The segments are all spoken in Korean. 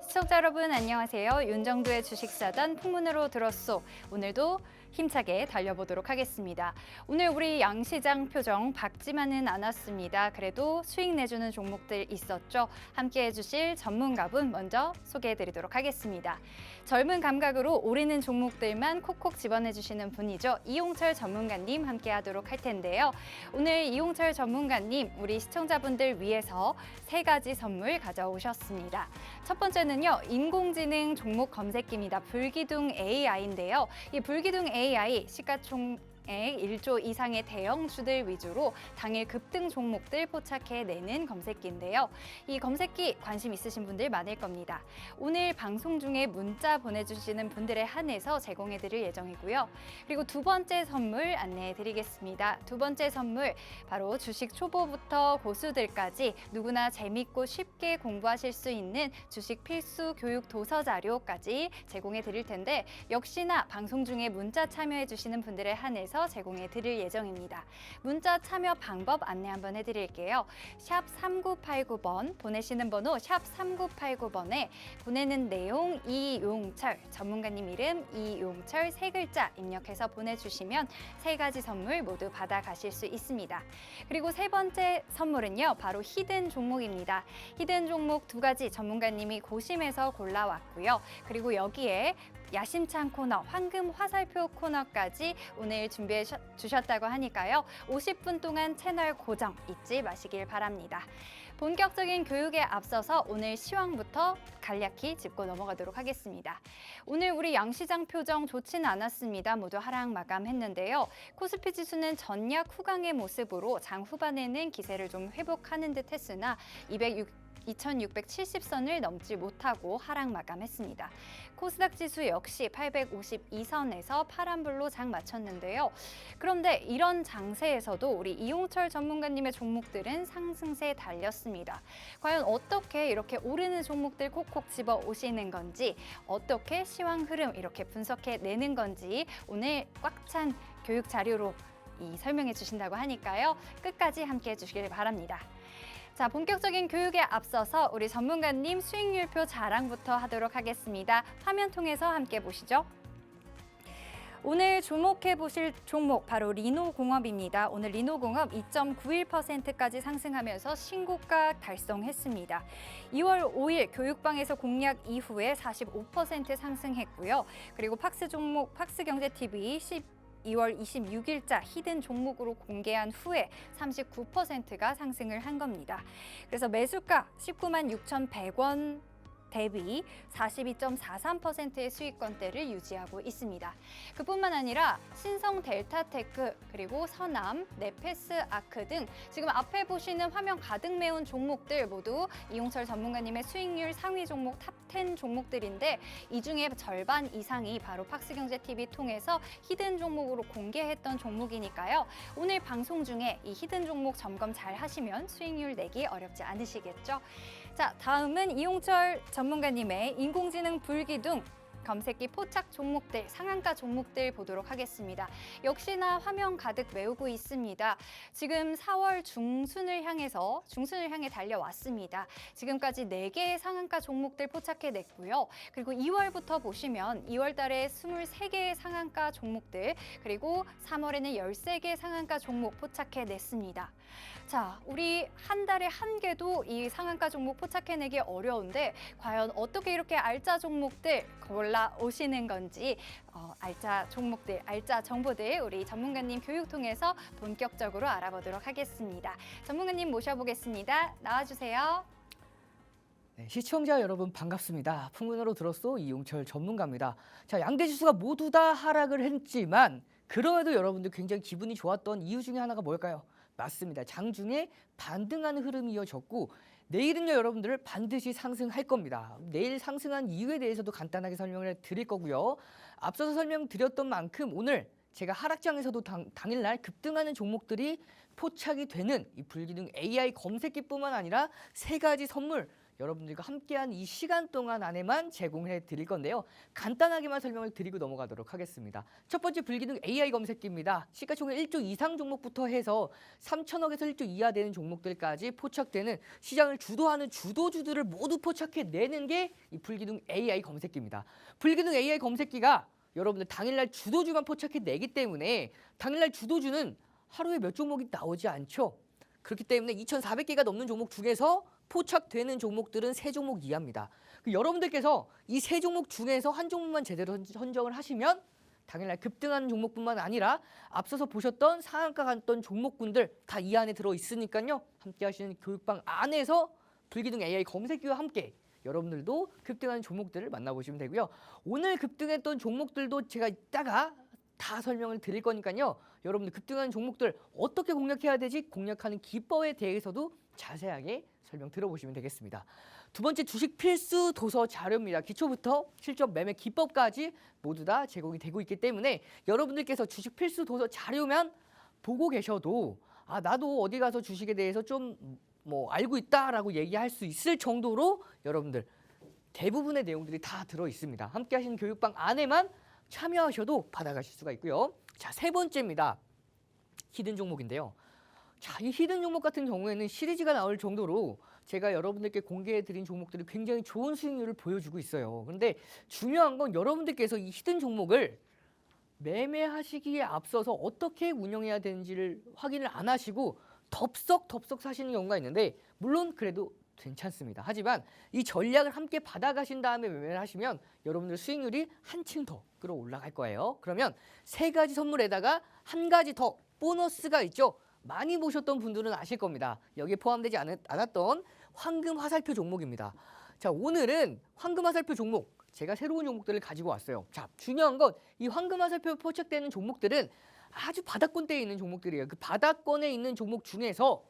시청자 여러분 안녕하세요. 윤정두의 주식사단 풍문으로 들었소. 오늘도 힘차게 달려보도록 하겠습니다. 오늘 우리 양시장 표정 밝지만은 않았습니다. 그래도 수익 내주는 종목들 있었죠. 함께 해주실 전문가분 먼저 소개해드리도록 하겠습니다. 젊은 감각으로 오르는 종목들만 콕콕 집어내주시는 분이죠. 이용철 전문가님 함께하도록 할 텐데요. 오늘 이용철 전문가님 우리 시청자분들 위해서 3가지 선물 가져오셨습니다. 첫 번째는요. 인공지능 종목 검색기입니다. 불기둥 AI인데요. 이 불기둥 AI 시가총액 1조 이상의 대형주들 위주로 당일 급등 종목들 포착해내는 검색기인데요. 이 검색기 관심 있으신 분들 많을 겁니다. 오늘 방송 중에 문자 보내주시는 분들에 한해서 제공해드릴 예정이고요. 그리고 두 번째 선물 안내해드리겠습니다. 두 번째 선물 바로 주식 초보부터 고수들까지 누구나 재밌고 쉽게 공부하실 수 있는 주식 필수 교육 도서 자료까지 제공해드릴 텐데 역시나 방송 중에 문자 참여해주시는 분들에 한해서 제공해 드릴 예정입니다. 문자 참여 방법 안내 한번 해드릴게요. 샵 3989번 보내시는 번호 샵 3989번에 보내는 내용 이용철 전문가님 이름 이용철 3글자 입력해서 보내주시면 3가지 선물 모두 받아가실 수 있습니다. 그리고 세 번째 선물은요. 바로 히든 종목입니다. 히든 종목 2가지 전문가님이 고심해서 골라왔고요. 그리고 여기에 야심찬 코너, 황금 화살표 코너까지 오늘 준비해 주셨다고 하니까요. 50분 동안 채널 고정 잊지 마시길 바랍니다. 본격적인 교육에 앞서서 오늘 시황부터 간략히 짚고 넘어가도록 하겠습니다. 오늘 우리 양시장 표정 좋지는 않았습니다. 모두 하락 마감했는데요. 코스피 지수는 전약 후강의 모습으로 장 후반에는 기세를 좀 회복하는 듯 했으나 2670선을 넘지 못하고 하락 마감했습니다. 코스닥 지수 역시 852선에서 파란불로 장 마쳤는데요. 그런데 이런 장세에서도 우리 이용철 전문가님의 종목들은 상승세에 달렸습니다. 과연 어떻게 이렇게 오르는 종목들 콕콕 집어 오시는 건지, 어떻게 시황 흐름 이렇게 분석해 내는 건지 오늘 꽉 찬 교육 자료로 설명해 주신다고 하니까요. 끝까지 함께 해주시길 바랍니다. 자, 본격적인 교육에 앞서서 우리 전문가님 수익률표 자랑부터 하도록 하겠습니다. 화면 통해서 함께 보시죠. 오늘 주목해 보실 종목 바로 리노공업입니다. 오늘 리노공업 2.91%까지 상승하면서 신고가 달성했습니다. 2월 5일 교육방에서 공략 이후에 45% 상승했고요. 그리고 팍스 종목 팍스경제TV 2월 26일자 히든 종목으로 공개한 후에 39%가 상승을 한 겁니다. 그래서 매수가 19만 6,100원 대비 42.43%의 수익권대를 유지하고 있습니다. 그뿐만 아니라 신성 델타테크 그리고 서남, 네페스 아크 등 지금 앞에 보시는 화면 가득 메운 종목들 모두 이용철 전문가님의 수익률 상위 종목 탑10 종목들인데 이 중에 절반 이상이 바로 팍스경제TV 통해서 히든 종목으로 공개했던 종목이니까요. 오늘 방송 중에 이 히든 종목 점검 잘 하시면 수익률 내기 어렵지 않으시겠죠? 자, 다음은 이용철 전문가님의 인공지능 불기둥 검색기 포착 종목들, 상한가 종목들 보도록 하겠습니다. 역시나 화면 가득 메우고 있습니다. 지금 4월 중순을 향해 달려왔습니다. 지금까지 4개의 상한가 종목들 포착해냈고요. 그리고 2월부터 보시면 2월 달에 23개의 상한가 종목들, 그리고 3월에는 13개의 상한가 종목 포착해냈습니다. 자, 우리 한 달에 한 개도 이 상한가 종목 포착해내기 어려운데 과연 어떻게 이렇게 알짜 종목들 골라오시는 건지 알짜 종목들, 알짜 정보들 우리 전문가님 교육 통해서 본격적으로 알아보도록 하겠습니다. 전문가님 모셔보겠습니다. 나와주세요. 네, 시청자 여러분 반갑습니다. 풍문으로 들었소 이용철 전문가입니다. 자, 양대 지수가 모두 다 하락을 했지만 그럼에도 여러분들 굉장히 기분이 좋았던 이유 중에 하나가 뭘까요? 맞습니다. 장중에 반등하는 흐름이 이어졌고 내일은요 여러분들 반드시 상승할 겁니다. 내일 상승한 이유에 대해서도 간단하게 설명을 드릴 거고요. 앞서서 설명드렸던 만큼 오늘 제가 하락장에서도 당일날 급등하는 종목들이 포착이 되는 이 불기둥 AI 검색기뿐만 아니라 3가지 선물 여러분들과 함께한 이 시간 동안 안에만 제공해 드릴 건데요. 간단하게만 설명을 드리고 넘어가도록 하겠습니다. 첫 번째 불기능 AI 검색기입니다. 시가총액 1조 이상 종목부터 해서 3천억에서 1조 이하 되는 종목들까지 포착되는 시장을 주도하는 주도주들을 모두 포착해내는 게 이 불기능 AI 검색기입니다. 불기능 AI 검색기가 여러분들 당일날 주도주만 포착해내기 때문에 당일날 주도주는 하루에 몇 종목이 나오지 않죠. 그렇기 때문에 2,400개가 넘는 종목 중에서 포착되는 종목들은 3종목 이하입니다. 여러분들께서 이 3종목 중에서 한 종목만 제대로 선정을 하시면 당일날 급등하는 종목뿐만 아니라 앞서서 보셨던 상한가 갔던 종목군들 다 이 안에 들어있으니까요. 함께 하시는 교육방 안에서 불기능 AI 검색기와 함께 여러분들도 급등하는 종목들을 만나보시면 되고요. 오늘 급등했던 종목들도 제가 이따가 다 설명을 드릴 거니까요. 여러분들 급등하는 종목들 어떻게 공략해야 되지? 공략하는 기법에 대해서도 자세하게 설명 들어보시면 되겠습니다. 두 번째 주식 필수 도서 자료입니다. 기초부터 실전 매매 기법까지 모두 다 제공이 되고 있기 때문에 여러분들께서 주식 필수 도서 자료만 보고 계셔도 나도 어디 가서 주식에 대해서 좀 알고 있다라고 얘기할 수 있을 정도로 여러분들 대부분의 내용들이 다 들어 있습니다. 함께 하시는 교육방 안에만 참여하셔도 받아가실 수가 있고요. 자, 세 번째입니다. 히든 종목인데요. 자, 이 히든 종목 같은 경우에는 시리즈가 나올 정도로 제가 여러분들께 공개해드린 종목들이 굉장히 좋은 수익률을 보여주고 있어요. 그런데 중요한 건 여러분들께서 이 히든 종목을 매매하시기에 앞서서 어떻게 운영해야 되는지를 확인을 안 하시고 덥석 사시는 경우가 있는데 물론 그래도 괜찮습니다. 하지만 이 전략을 함께 받아가신 다음에 매매를 하시면 여러분들 수익률이 한층 더 끌어올라갈 거예요. 그러면 3가지 선물에다가 한 가지 더 보너스가 있죠. 많이 보셨던 분들은 아실 겁니다. 여기에 포함되지 않았던 황금 화살표 종목입니다. 자, 오늘은 황금 화살표 종목 제가 새로운 종목들을 가지고 왔어요. 자, 중요한 건 이 황금 화살표 포착되는 종목들은 아주 바닥권대에 있는 종목들이에요. 그 바닥권에 있는 종목 중에서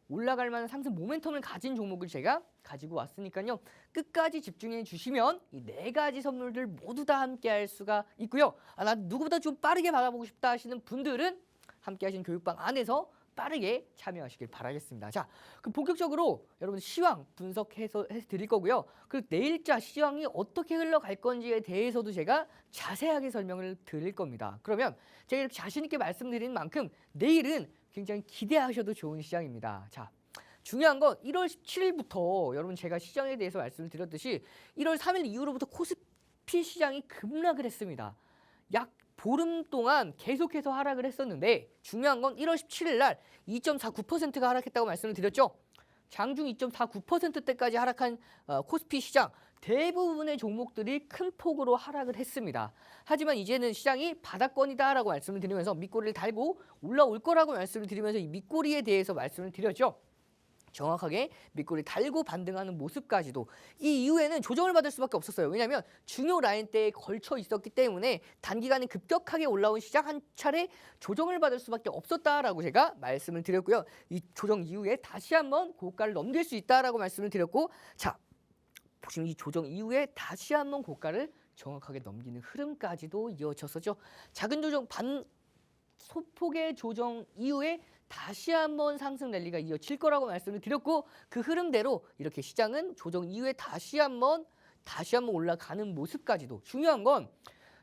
올라갈 만한 상승 모멘텀을 가진 종목을 제가 가지고 왔으니까요. 끝까지 집중해 주시면 이 4가지 선물들 모두 다 함께 할 수가 있고요. 나 누구보다 좀 빠르게 받아보고 싶다 하시는 분들은 함께 하시는 교육방 안에서 빠르게 참여하시길 바라겠습니다. 자, 그럼 본격적으로 여러분 시황 분석해서 드릴 거고요. 그리고 내일자 시황이 어떻게 흘러갈 건지에 대해서도 제가 자세하게 설명을 드릴 겁니다. 그러면 제가 이렇게 자신 있게 말씀드리는 만큼 내일은 굉장히 기대하셔도 좋은 시장입니다. 자, 중요한 건 1월 17일부터 여러분 제가 시장에 대해서 말씀을 드렸듯이 1월 3일 이후로부터 코스피 시장이 급락을 했습니다. 약 보름 동안 계속해서 하락을 했었는데 중요한 건 1월 17일 날 2.49%가 하락했다고 말씀을 드렸죠. 장중 2.49%대까지 하락한 코스피 시장 대부분의 종목들이 큰 폭으로 하락을 했습니다. 하지만 이제는 시장이 바닥권이다라고 말씀을 드리면서 밑꼬리를 달고 올라올 거라고 말씀을 드리면서 이 밑꼬리에 대해서 말씀을 드렸죠. 정확하게 밑꼬리 달고 반등하는 모습까지도 이 이후에는 조정을 받을 수밖에 없었어요. 왜냐하면 중요 라인대에 걸쳐 있었기 때문에 단기간에 급격하게 올라온 시장 한 차례 조정을 받을 수밖에 없었다라고 제가 말씀을 드렸고요. 이 조정 이후에 다시 한번 고가를 넘길 수 있다라고 말씀을 드렸고, 자, 보시면 이 조정 이후에 다시 한번 고가를 정확하게 넘기는 흐름까지도 이어졌었죠. 작은 조정 소폭의 조정 이후에 다시 한번 상승 랠리가 이어질 거라고 말씀을 드렸고 그 흐름대로 이렇게 시장은 조정 이후에 다시 한번 올라가는 모습까지도 중요한 건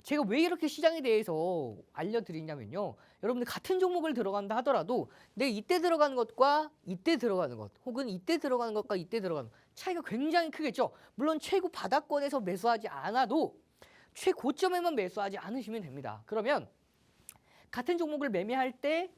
제가 왜 이렇게 시장에 대해서 알려드리냐면요. 여러분들 같은 종목을 들어간다 하더라도 내 이때 들어가는 것과 이때 들어가는 것 혹은 이때 들어가는 것과 이때 들어가는 것 차이가 굉장히 크겠죠. 물론 최고 바닥권에서 매수하지 않아도 최고점에만 매수하지 않으시면 됩니다. 그러면 같은 종목을 매매할 때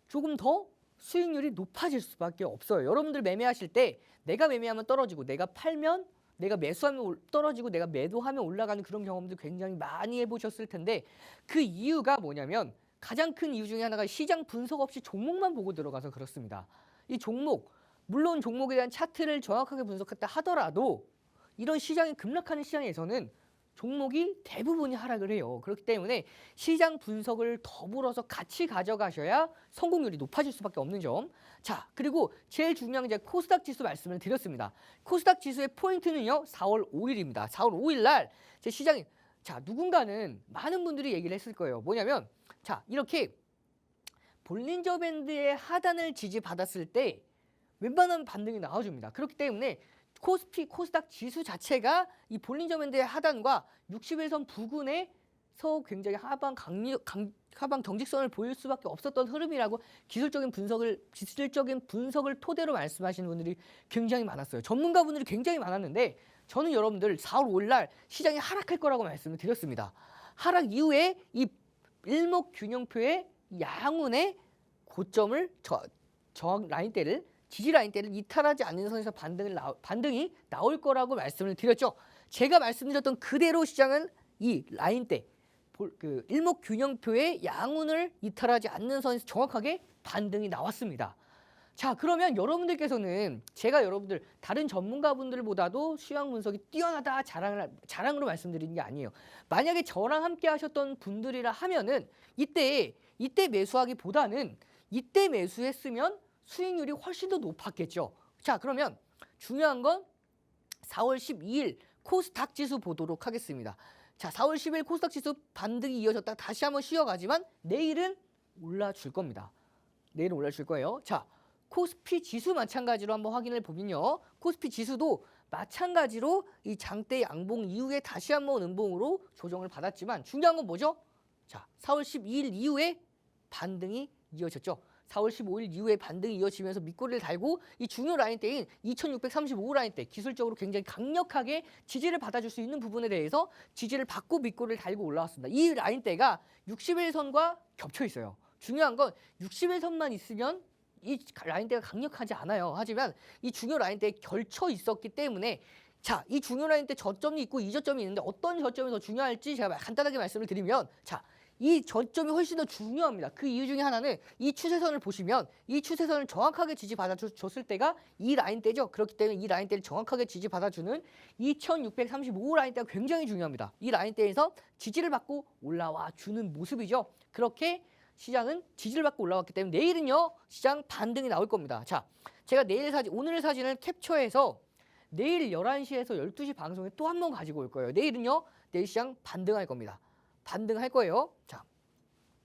조금 더 수익률이 높아질 수밖에 없어요. 여러분들 매매하실 때 내가 매매하면 떨어지고 내가 팔면 내가 매수하면 떨어지고 내가 매도하면 올라가는 그런 경험들 굉장히 많이 해보셨을 텐데 그 이유가 뭐냐면 가장 큰 이유 중에 하나가 시장 분석 없이 종목만 보고 들어가서 그렇습니다. 이 종목, 물론 종목에 대한 차트를 정확하게 분석했다 하더라도 이런 시장이 급락하는 시장에서는 종목이 대부분이 하락을 해요. 그렇기 때문에 시장 분석을 더불어서 같이 가져가셔야 성공률이 높아질 수밖에 없는 점. 자, 그리고 제일 중요한 게 코스닥 지수 말씀을 드렸습니다. 코스닥 지수의 포인트는요. 4월 5일입니다. 4월 5일 날 제 시장이 누군가는 많은 분들이 얘기를 했을 거예요. 뭐냐면 이렇게 볼린저 밴드의 하단을 지지받았을 때 웬만하면 반등이 나와줍니다. 그렇기 때문에 코스닥 지수 자체가 이 볼린저밴드의 하단과 61선 부근에서 굉장히 하방 경직선을 보일 수밖에 없었던 흐름이라고 기술적인 분석을 토대로 말씀하시는 분들이 굉장히 많았어요. 전문가분들이 굉장히 많았는데 저는 여러분들 4월 5일 날 시장이 하락할 거라고 말씀을 드렸습니다. 하락 이후에 이 일목균형표의 양운의 고점을 저항 라인대를 지지 라인대를 이탈하지 않는 선에서 반등이 나올 거라고 말씀을 드렸죠. 제가 말씀드렸던 그대로 시장은 이 라인대 그 일목균형표의 양운을 이탈하지 않는 선에서 정확하게 반등이 나왔습니다. 자, 그러면 여러분들께서는 제가 여러분들 다른 전문가분들보다도 시황 분석이 뛰어나다 자랑으로 말씀드리는 게 아니에요. 만약에 저랑 함께 하셨던 분들이라 하면은 이때 매수하기보다는 이때 매수했으면 수익률이 훨씬 더 높았겠죠. 자, 그러면 중요한 건 4월 12일 코스닥 지수 보도록 하겠습니다. 자, 4월 10일 코스닥 지수 반등이 이어졌다가 다시 한번 쉬어가지만 내일은 올라줄 겁니다. 내일은 올라줄 거예요. 자, 코스피 지수 마찬가지로 한번 확인을 보면요. 코스피 지수도 마찬가지로 이 장대 양봉 이후에 다시 한번 음봉으로 조정을 받았지만 중요한 건 뭐죠? 자, 4월 12일 이후에 반등이 이어졌죠. 4월 15일 이후에 반등이 이어지면서 밑꼬리를 달고 이 중요 라인대인 2635 라인대 기술적으로 굉장히 강력하게 지지를 받아줄 수 있는 부분에 대해서 지지를 받고 밑꼬리를 달고 올라왔습니다. 이 라인대가 60일선과 겹쳐 있어요. 중요한 건 60일선만 있으면 이 라인대가 강력하지 않아요. 하지만 이 중요 라인대에 걸쳐 있었기 때문에 자, 이 중요 라인대 저점이 있고 이 저점이 있는데 어떤 저점이 더 중요할지 제가 간단하게 말씀을 드리면 자, 이 저점이 훨씬 더 중요합니다. 그 이유 중에 하나는 이 추세선을 보시면 이 추세선을 정확하게 지지받아줬을 때가 이 라인대죠. 그렇기 때문에 이 라인대를 정확하게 지지받아주는 2635 라인대가 굉장히 중요합니다. 이 라인대에서 지지를 받고 올라와 주는 모습이죠. 그렇게 시장은 지지를 받고 올라왔기 때문에 내일은요 시장 반등이 나올 겁니다. 자, 제가 오늘 사진을 캡처해서 내일 11시에서 12시 방송에 또 한 번 가지고 올 거예요. 내일은요 내일 시장 반등할 겁니다. 반등할 거예요. 자,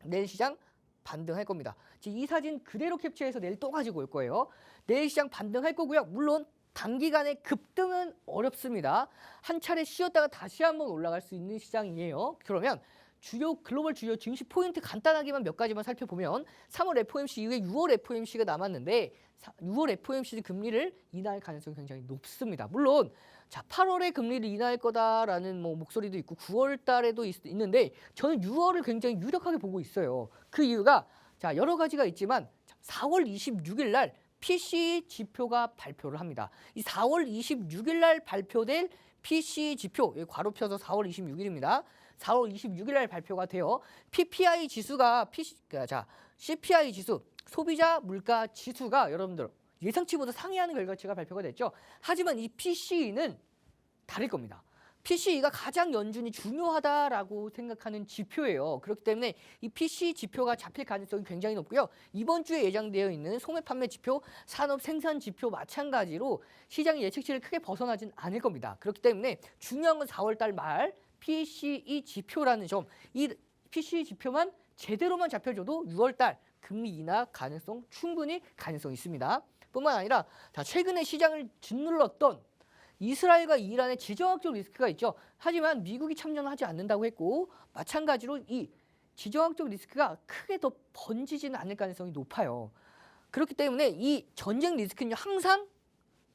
내일 시장 반등할 겁니다. 이 사진 그대로 캡처해서 내일 또 가지고 올 거예요. 내일 시장 반등할 거고요. 물론 단기간에 급등은 어렵습니다. 한 차례 쉬었다가 다시 한번 올라갈 수 있는 시장이에요. 그러면 글로벌 주요 증시 포인트 간단하게만 몇 가지만 살펴보면 3월 FOMC 이후에 6월 FOMC가 남았는데 6월 FOMC 금리를 인하할 가능성이 굉장히 높습니다. 물론 자 8월에 금리를 인하할 거다라는 목소리도 있고 9월 달에도 있는데 저는 6월을 굉장히 유력하게 보고 있어요. 그 이유가 자 여러 가지가 있지만 4월 26일 날 PCE 지표가 발표를 합니다. 이 4월 26일 날 발표될 PCE 지표, 괄호 펴서 4월 26일입니다. 4월 26일 날 발표가 돼요. PPI 지수가 CPI 지수, 소비자 물가 지수가 여러분들 예상치보다 상회하는 결과치가 발표가 됐죠. 하지만 이 PCE는 다를 겁니다. PCE가 가장 연준이 중요하다라고 생각하는 지표예요. 그렇기 때문에 이 PCE 지표가 잡힐 가능성이 굉장히 높고요. 이번 주에 예정되어 있는 소매 판매 지표, 산업 생산 지표 마찬가지로 시장의 예측치를 크게 벗어나진 않을 겁니다. 그렇기 때문에 중요한 건 4월 달 말 PCE 지표라는 점, 이 PCE 지표만 제대로만 잡혀줘도 6월 달 금리 인하 충분히 가능성이 있습니다. 뿐만 아니라 자, 최근에 시장을 짓눌렀던 이스라엘과 이란의 지정학적 리스크가 있죠. 하지만 미국이 참여하지 않는다고 했고 마찬가지로 이 지정학적 리스크가 크게 더 번지지는 않을 가능성이 높아요. 그렇기 때문에 이 전쟁 리스크는 항상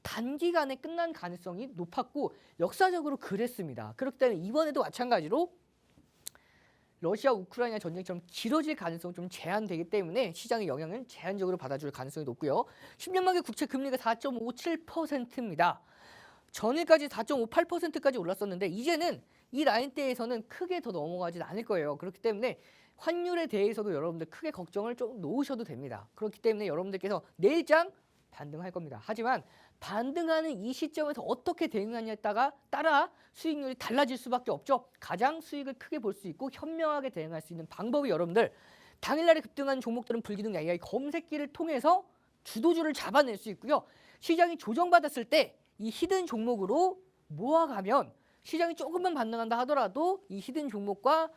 단기간에 끝난 가능성이 높았고 역사적으로 그랬습니다. 그렇기 때문에 이번에도 마찬가지로 러시아 우크라이나 전쟁처럼 길어질 가능성이 좀 제한되기 때문에 시장의 영향을 제한적으로 받아줄 가능성이 높고요. 10년만기 국채 금리가 4.57%입니다. 전일까지 4.58%까지 올랐었는데 이제는 이 라인대에서는 크게 더 넘어가진 않을 거예요. 그렇기 때문에 환율에 대해서도 여러분들 크게 걱정을 좀 놓으셔도 됩니다. 그렇기 때문에 여러분들께서 내일장 반등할 겁니다. 하지만 반등하는 이 시점에서 어떻게 대응하냐에 따라 수익률이 달라질 수밖에 없죠. 가장 수익을 크게 볼 수 있고 현명하게 대응할 수 있는 방법이 여러분들 당일날에 급등한 종목들은 불기둥 AI 검색기를 통해서 주도주를 잡아낼 수 있고요. 시장이 조정받았을 때 이 히든 종목으로 모아가면 시장이 조금만 반등한다 하더라도 이 히든 종목과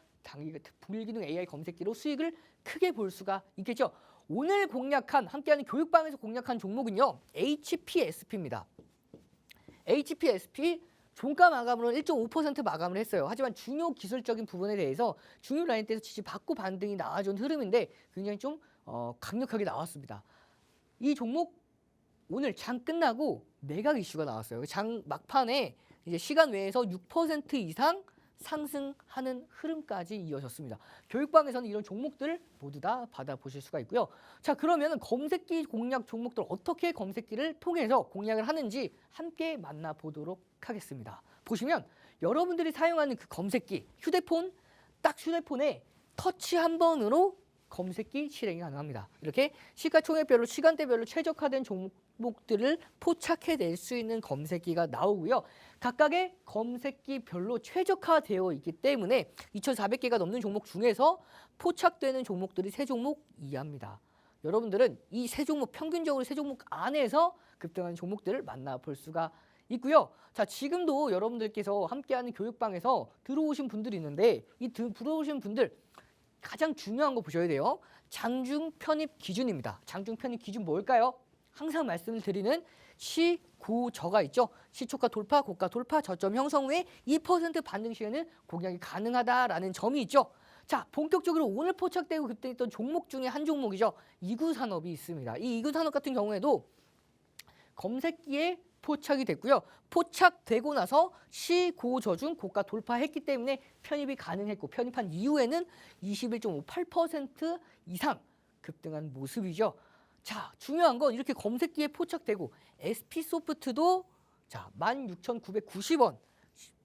불기둥 AI 검색기로 수익을 크게 볼 수가 있겠죠. 오늘 함께하는 교육방에서 공략한 종목은요. HPSP입니다. HPSP 종가 마감으로 1.5% 마감을 했어요. 하지만 중요 기술적인 부분에 대해서 중요 라인대에서 지지 받고 반등이 나와준 흐름인데 굉장히 좀 강력하게 나왔습니다. 이 종목 오늘 장 끝나고 매각 이슈가 나왔어요. 장 막판에 이제 시간 외에서 6% 이상 상승하는 흐름까지 이어졌습니다. 교육방에서는 이런 종목들 모두 다 받아보실 수가 있고요. 자, 그러면 검색기 공략 종목들 어떻게 검색기를 통해서 공략을 하는지 함께 만나보도록 하겠습니다. 보시면 여러분들이 사용하는 그 검색기, 휴대폰, 딱 휴대폰에 터치 한 번으로 검색기 실행이 가능합니다. 이렇게 시가총액별로 시간대별로 최적화된 종목들을 포착해낼 수 있는 검색기가 나오고요. 각각의 검색기별로 최적화되어 있기 때문에 2,400개가 넘는 종목 중에서 포착되는 종목들이 3종목 이하입니다. 여러분들은 이 3종목, 평균적으로 3종목 안에서 급등하는 종목들을 만나볼 수가 있고요. 자, 지금도 여러분들께서 함께하는 교육방에서 들어오신 분들이 있는데 이 들어오신 분들 가장 중요한 거 보셔야 돼요. 장중 편입 기준입니다. 장중 편입 기준 뭘까요? 항상 말씀을 드리는 시고저가 있죠. 시초가 돌파, 고가 돌파, 저점 형성 후에 2% 반등 시에는 공략이 가능하다라는 점이 있죠. 자, 본격적으로 오늘 포착되고 급등했던 종목 중에 한 종목이죠. 이구산업이 있습니다. 이 이구산업 같은 경우에도 검색기에 포착이 됐고요. 포착되고 나서 시고저중 고가 돌파했기 때문에 편입이 가능했고 편입한 이후에는 21.58% 이상 급등한 모습이죠. 자, 중요한 건 이렇게 검색기에 포착되고 SP소프트도 자 16,990원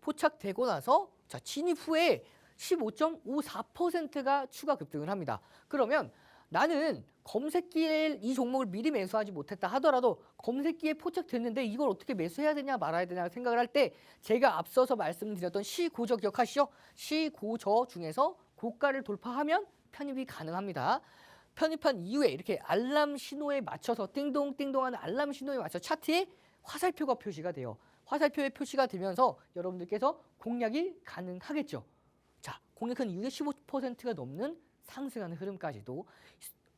포착되고 나서 자 진입 후에 15.54%가 추가 급등을 합니다. 그러면 나는 검색기에 이 종목을 미리 매수하지 못했다 하더라도 검색기에 포착됐는데 이걸 어떻게 매수해야 되냐 말아야 되냐 생각을 할 때 제가 앞서서 말씀드렸던 시고저 기억하시죠? 시고저 중에서 고가를 돌파하면 편입이 가능합니다. 편입한 이후에 이렇게 알람 신호에 맞춰서 띵동띵동하는 알람 신호에 맞춰 차트에 화살표가 표시가 돼요. 화살표에 표시가 되면서 여러분들께서 공략이 가능하겠죠. 자, 공략한 이후에 15%가 넘는 상승하는 흐름까지도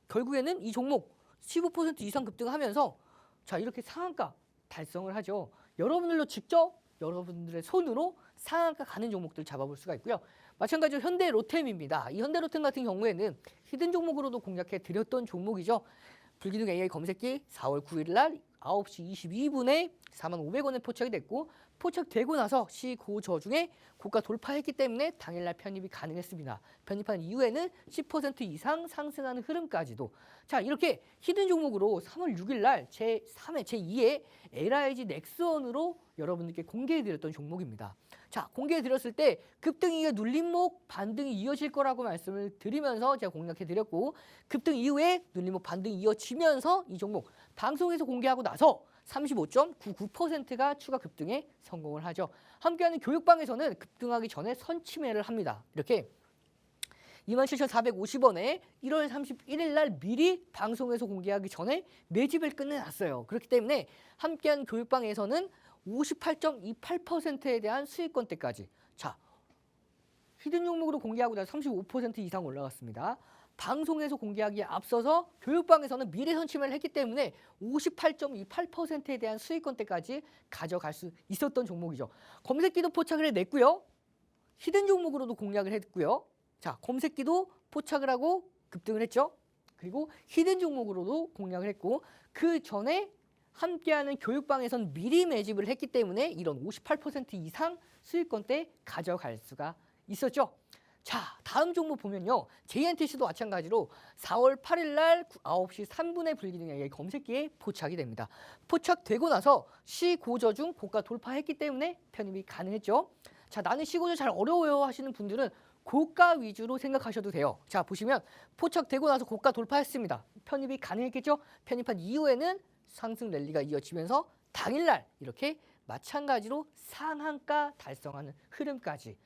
결국에는 이 종목 15% 이상 급등하면서 자 이렇게 상한가 달성을 하죠. 여러분들도 직접 여러분들의 손으로 상한가 가는 종목들 잡아볼 수가 있고요. 마찬가지로 현대로템입니다. 이 현대로템 같은 경우에는 히든 종목으로도 공략해 드렸던 종목이죠. 불기둥 AI 검색기 4월 9일 날 9시 22분에 45,500원에 포착이 됐고 포착되고 나서 시고저 중에 고가 돌파했기 때문에 당일날 편입이 가능했습니다. 편입한 이후에는 10% 이상 상승하는 흐름까지도 자 이렇게 히든 종목으로 3월 6일 날 제3회 제2회 LIG 넥스원으로 여러분들께 공개해드렸던 종목입니다. 자 공개해드렸을 때 급등이익의 눌림목 반등이 이어질 거라고 말씀을 드리면서 제가 공략해드렸고 급등 이후에 눌림목 반등이 이어지면서 이 종목 방송에서 공개하고 나서 35.99%가 추가 급등에 성공을 하죠. 함께하는 교육방에서는 급등하기 전에 선침해를 합니다. 이렇게 27,450원에 1월 31일 날 미리 방송에서 공개하기 전에 매집을 끝내놨어요. 그렇기 때문에 함께하는 교육방에서는 58.28%에 대한 수익권대까지 자 히든 종목으로 공개하고 나서 35% 이상 올라갔습니다. 방송에서 공개하기에 앞서서 교육방에서는 미래 선침을 했기 때문에 58.28%에 대한 수익권대까지 가져갈 수 있었던 종목이죠. 검색기도 포착을 해냈고요. 히든 종목으로도 공략을 했고요. 자, 검색기도 포착을 하고 급등을 했죠. 그리고 히든 종목으로도 공략을 했고 그 전에 함께하는 교육방에선 미리 매집을 했기 때문에 이런 58% 이상 수익권대 가져갈 수가 있었죠. 자, 다음 종목 보면요. JNTC도 마찬가지로 4월 8일 날 9시 3분에 불기둥 검색기에 포착이 됩니다. 포착되고 나서 시고저 중 고가 돌파했기 때문에 편입이 가능했죠. 자, 나는 시고저 잘 어려워요 하시는 분들은 고가 위주로 생각하셔도 돼요. 자, 보시면 포착되고 나서 고가 돌파했습니다. 편입이 가능했겠죠. 편입한 이후에는 상승 랠리가 이어지면서 당일날 이렇게 마찬가지로 상한가 달성하는 흐름까지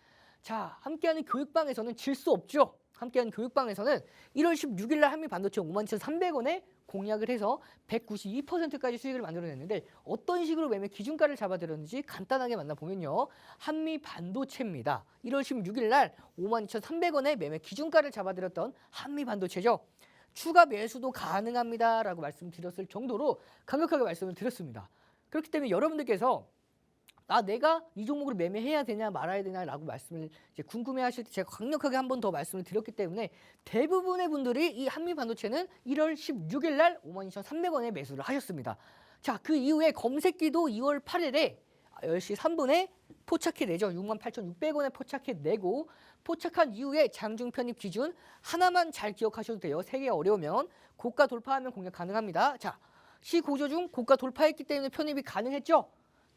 자, 함께하는 교육방에서는 질 수 없죠. 함께하는 교육방에서는 1월 16일 날 한미반도체 52,300원에 공략을 해서 192%까지 수익을 만들어냈는데 어떤 식으로 매매 기준가를 잡아들였는지 간단하게 만나보면요. 한미반도체입니다. 1월 16일 날 52,300원에 매매 기준가를 잡아들였던 한미반도체죠. 추가 매수도 가능합니다라고 말씀드렸을 정도로 강력하게 말씀을 드렸습니다. 그렇기 때문에 여러분들께서 내가 이 종목을 매매해야 되냐 말아야 되냐라고 말씀을 이제 궁금해하실 때 제가 강력하게 한 번 더 말씀을 드렸기 때문에 대부분의 분들이 이 한미반도체는 1월 16일 날 52,300원에 매수를 하셨습니다. 자, 그 이후에 검색기도 2월 8일에 10시 3분에 포착해내죠. 68,600원에 포착해내고 포착한 이후에 장중 편입 기준 하나만 잘 기억하셔도 돼요. 3개 어려우면 고가 돌파하면 공략 가능합니다. 자, 시고조 중 고가 돌파했기 때문에 편입이 가능했죠.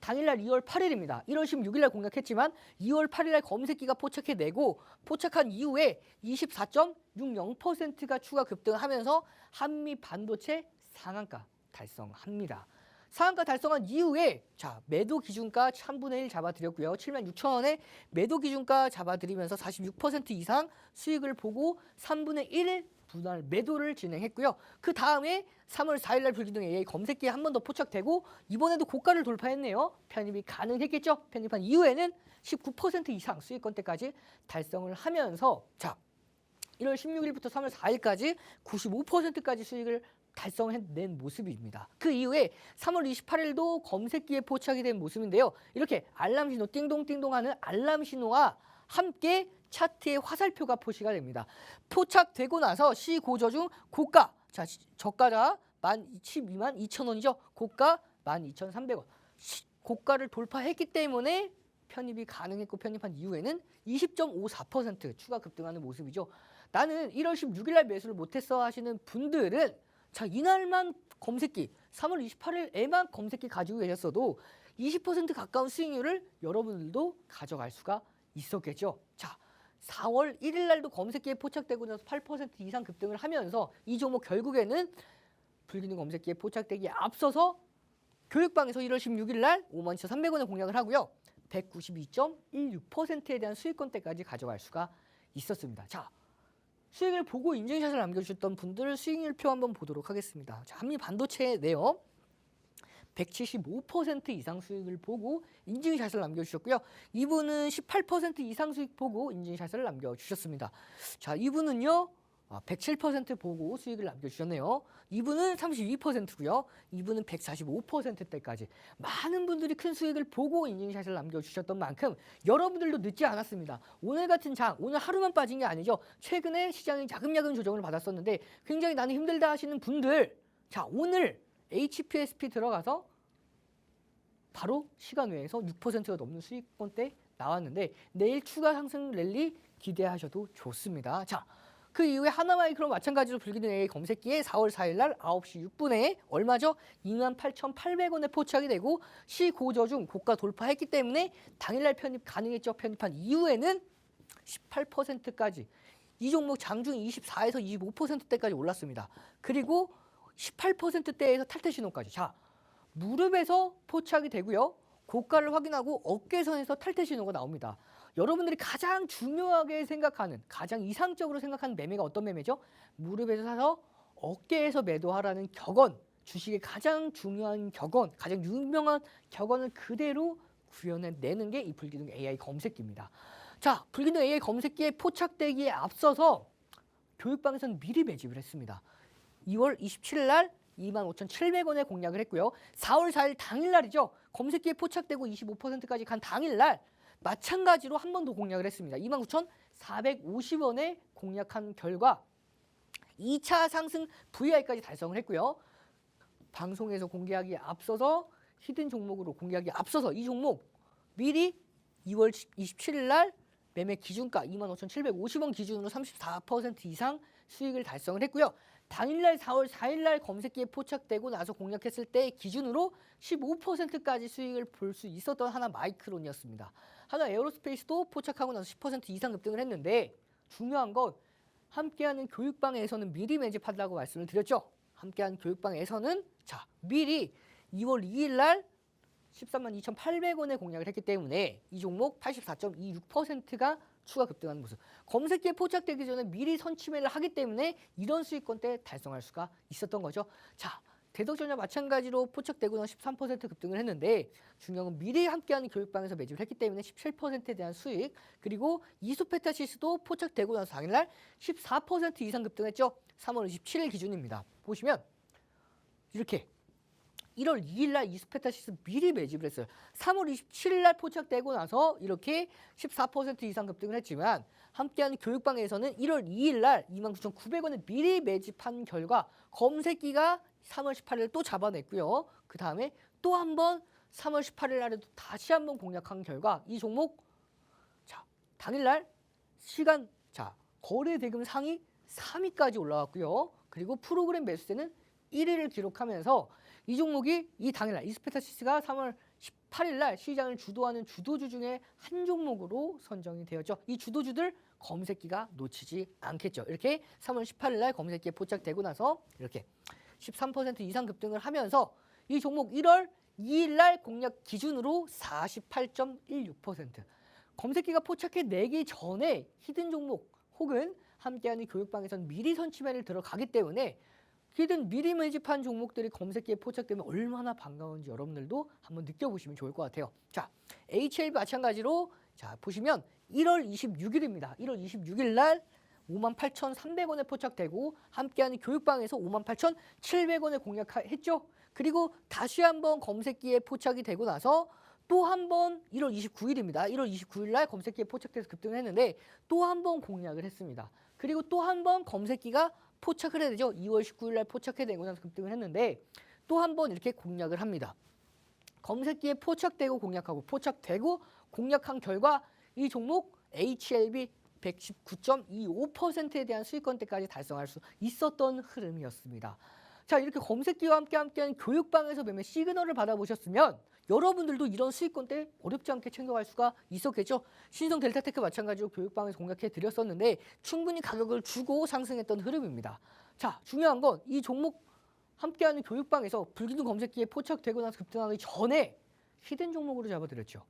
당일날 2월 8일입니다. 1월 16일 날 공략했지만 2월 8일 날 검색기가 포착해내고 포착한 이후에 24.60%가 추가 급등하면서 한미 반도체 상한가 달성합니다. 상한가 달성한 이후에 자, 매도 기준가 3분의 1 잡아드렸고요. 76,000원에 매도 기준가 잡아드리면서 46% 이상 수익을 보고 3분의 1 분할 매도를 진행했고요. 그 다음에 3월 4일 날 불기둥 AA 검색기에 한 번 더 포착되고 이번에도 고가를 돌파했네요. 편입이 가능했겠죠. 편입한 이후에는 19% 이상 수익권대까지 달성을 하면서 자, 1월 16일부터 3월 4일까지 95%까지 수익을 달성해낸 모습입니다. 그 이후에 3월 28일도 검색기에 포착이 된 모습인데요. 이렇게 알람 신호 띵동띵동하는 알람 신호와 함께 차트의 화살표가 표시가 됩니다. 포착되고 나서 시고저 중 고가, 자, 저가가 122,200원이죠. 고가 12,300원. 고가를 돌파했기 때문에 편입이 가능했고 편입한 이후에는 20.54% 추가 급등하는 모습이죠. 나는 1월 16일 날 매수를 못했어 하시는 분들은 자, 이날만 검색기 3월 28일에만 검색기 가지고 계셨어도 20% 가까운 수익률을 여러분들도 가져갈 수가 있었겠죠. 자, 4월 1일 날도 검색기에 포착되고 나서 8% 이상 급등을 하면서 이 종목 결국에는 불기둥 검색기에 포착되기에 앞서서 교육방에서 1월 16일 날 52,300원에 공략을 하고요. 192.16%에 대한 수익권대까지 가져갈 수가 있었습니다. 자, 수익을 보고 인증샷을 남겨주셨던 분들 수익률표 한번 보도록 하겠습니다. 자, 한미 반도체의 내용 175% 이상 수익을 보고 인증샷을 남겨주셨고요. 이분은 18% 이상 수익 보고 인증샷을 남겨주셨습니다. 자, 이분은요 107% 보고 수익을 남겨주셨네요. 이분은 32%고요. 이분은 145%대까지 많은 분들이 큰 수익을 보고 인증샷을 남겨주셨던 만큼 여러분들도 늦지 않았습니다. 오늘 같은 장, 오늘 하루만 빠진 게 아니죠. 최근에 시장이 야금야금 조정을 받았었는데 굉장히 나는 힘들다 하시는 분들 자, 오늘 HPSP 들어가서 바로 시간 외에서 6%가 넘는 수익권대 나왔는데 내일 추가 상승 랠리 기대하셔도 좋습니다. 자, 그 이후에 하나마이크로 마찬가지로 불기둥 AA 검색기에 4월 4일 날 9시 6분에 얼마죠? 28,800원에 포착이 되고 시고저 중 고가 돌파했기 때문에 당일날 편입 가능했죠. 편입한 이후에는 18%까지 이 종목 장중 24에서 25%대까지 올랐습니다. 그리고 18%대에서 탈퇴 신호까지. 자, 무릎에서 포착이 되고요. 고가를 확인하고 어깨선에서 탈퇴 신호가 나옵니다. 여러분들이 가장 중요하게 생각하는, 가장 이상적으로 생각하는 매매가 어떤 매매죠? 무릎에서 사서 어깨에서 매도하라는 격언, 주식의 가장 중요한 격언, 가장 유명한 격언을 그대로 구현해내는 게 이 불기둥 AI 검색기입니다. 자, 불기둥 AI 검색기에 포착되기에 앞서서 교육방에서는 미리 매집을 했습니다. 2월 27일 날 25,700원에 공략을 했고요. 4월 4일 당일날이죠. 검색기에 포착되고 25%까지 간 당일날 마찬가지로 한 번 더 공략을 했습니다. 29,450원에 공략한 결과 2차 상승 VI까지 달성을 했고요. 방송에서 공개하기에 앞서서 히든 종목으로 공개하기에 앞서서 이 종목 미리 2월 27일 날 매매 기준가 25,750원 기준으로 34% 이상 수익을 달성을 했고요. 당일날 4월 4일 날 검색기에 포착되고 나서 공략했을 때 기준으로 15%까지 수익을 볼 수 있었던 하나 마이크론이었습니다. 하나 에어로스페이스도 포착하고 나서 10% 이상 급등을 했는데 중요한 건 함께하는 교육방에서는 미리 매집한다고 말씀을 드렸죠. 함께하는 교육방에서는 자, 미리 2월 2일 날 132,800원에 공략을 했기 때문에 이 종목 84.26%가 추가 급등하는 모습. 검색기에 포착되기 전에 미리 선취매를 하기 때문에 이런 수익권대 달성할 수가 있었던 거죠. 자, 대덕전자 마찬가지로 포착되고 나서 13% 급등을 했는데 중요한 건 미리 함께하는 교육방에서 매집을 했기 때문에 17%에 대한 수익, 그리고 이소페타시스도 포착되고 나서 당일날 14% 이상 급등했죠. 3월 27일 기준입니다. 보시면 이렇게 1월 2일 날 이스페타시스 미리 매집을 했어요. 3월 27일 날 포착되고 나서 이렇게 14% 이상 급등을 했지만 함께하는 교육방에서는 1월 2일 날 29,900원에 미리 매집한 결과 검색기가 3월 18일 또 잡아냈고요. 그 다음에 또 한 번 3월 18일 날에도 다시 한번 공략한 결과 이 종목 자 당일날 시간 자 거래 대금 상위 3위까지 올라왔고요. 그리고 프로그램 매수세는 1위를 기록하면서 이 종목이 이 당일날 이스페타시스가 3월 18일 날 시장을 주도하는 주도주 중에 한 종목으로 선정이 되었죠. 이 주도주들 검색기가 놓치지 않겠죠. 이렇게 3월 18일 날 검색기에 포착되고 나서 이렇게 13% 이상 급등을 하면서 이 종목 1월 2일 날 공략 기준으로 48.16%. 검색기가 포착해내기 전에 히든 종목 혹은 함께하는 교육방에서는 미리 선취매를 들어가기 때문에 히든 미리 매집한 종목들이 검색기에 포착되면 얼마나 반가운지 여러분들도 한번 느껴보시면 좋을 것 같아요. 자, HLB 마찬가지로 자 보시면 1월 26일입니다. 1월 26일 날 58,300원에 포착되고 함께하는 교육방에서 58,700원에 공략했죠. 그리고 다시 한번 검색기에 포착이 되고 나서 또 한 번 1월 29일입니다. 1월 29일 날 검색기에 포착돼서 급등을 했는데 또 한 번 공략을 했습니다. 그리고 또 한 번 검색기가 포착을 해야 되죠. 2월 19일 날 포착해 되고 나서 급등을 했는데 또 한 번 이렇게 공략을 합니다. 검색기에 포착되고 공략하고 포착되고 공략한 결과 이 종목 HLB 119.25%에 대한 수익권대까지 달성할 수 있었던 흐름이었습니다. 자, 이렇게 검색기와 함께하는 교육방에서 매매 시그널을 받아보셨으면 여러분들도 이런 수익권대 어렵지 않게 챙겨갈 수가 있었겠죠. 신성 델타테크 마찬가지로 교육방에서 공략해 드렸었는데 충분히 가격을 주고 상승했던 흐름입니다. 자, 중요한 건 이 종목 함께하는 교육방에서 불기둥 검색기에 포착되고 나서 급등하기 전에 히든 종목으로 잡아드렸죠.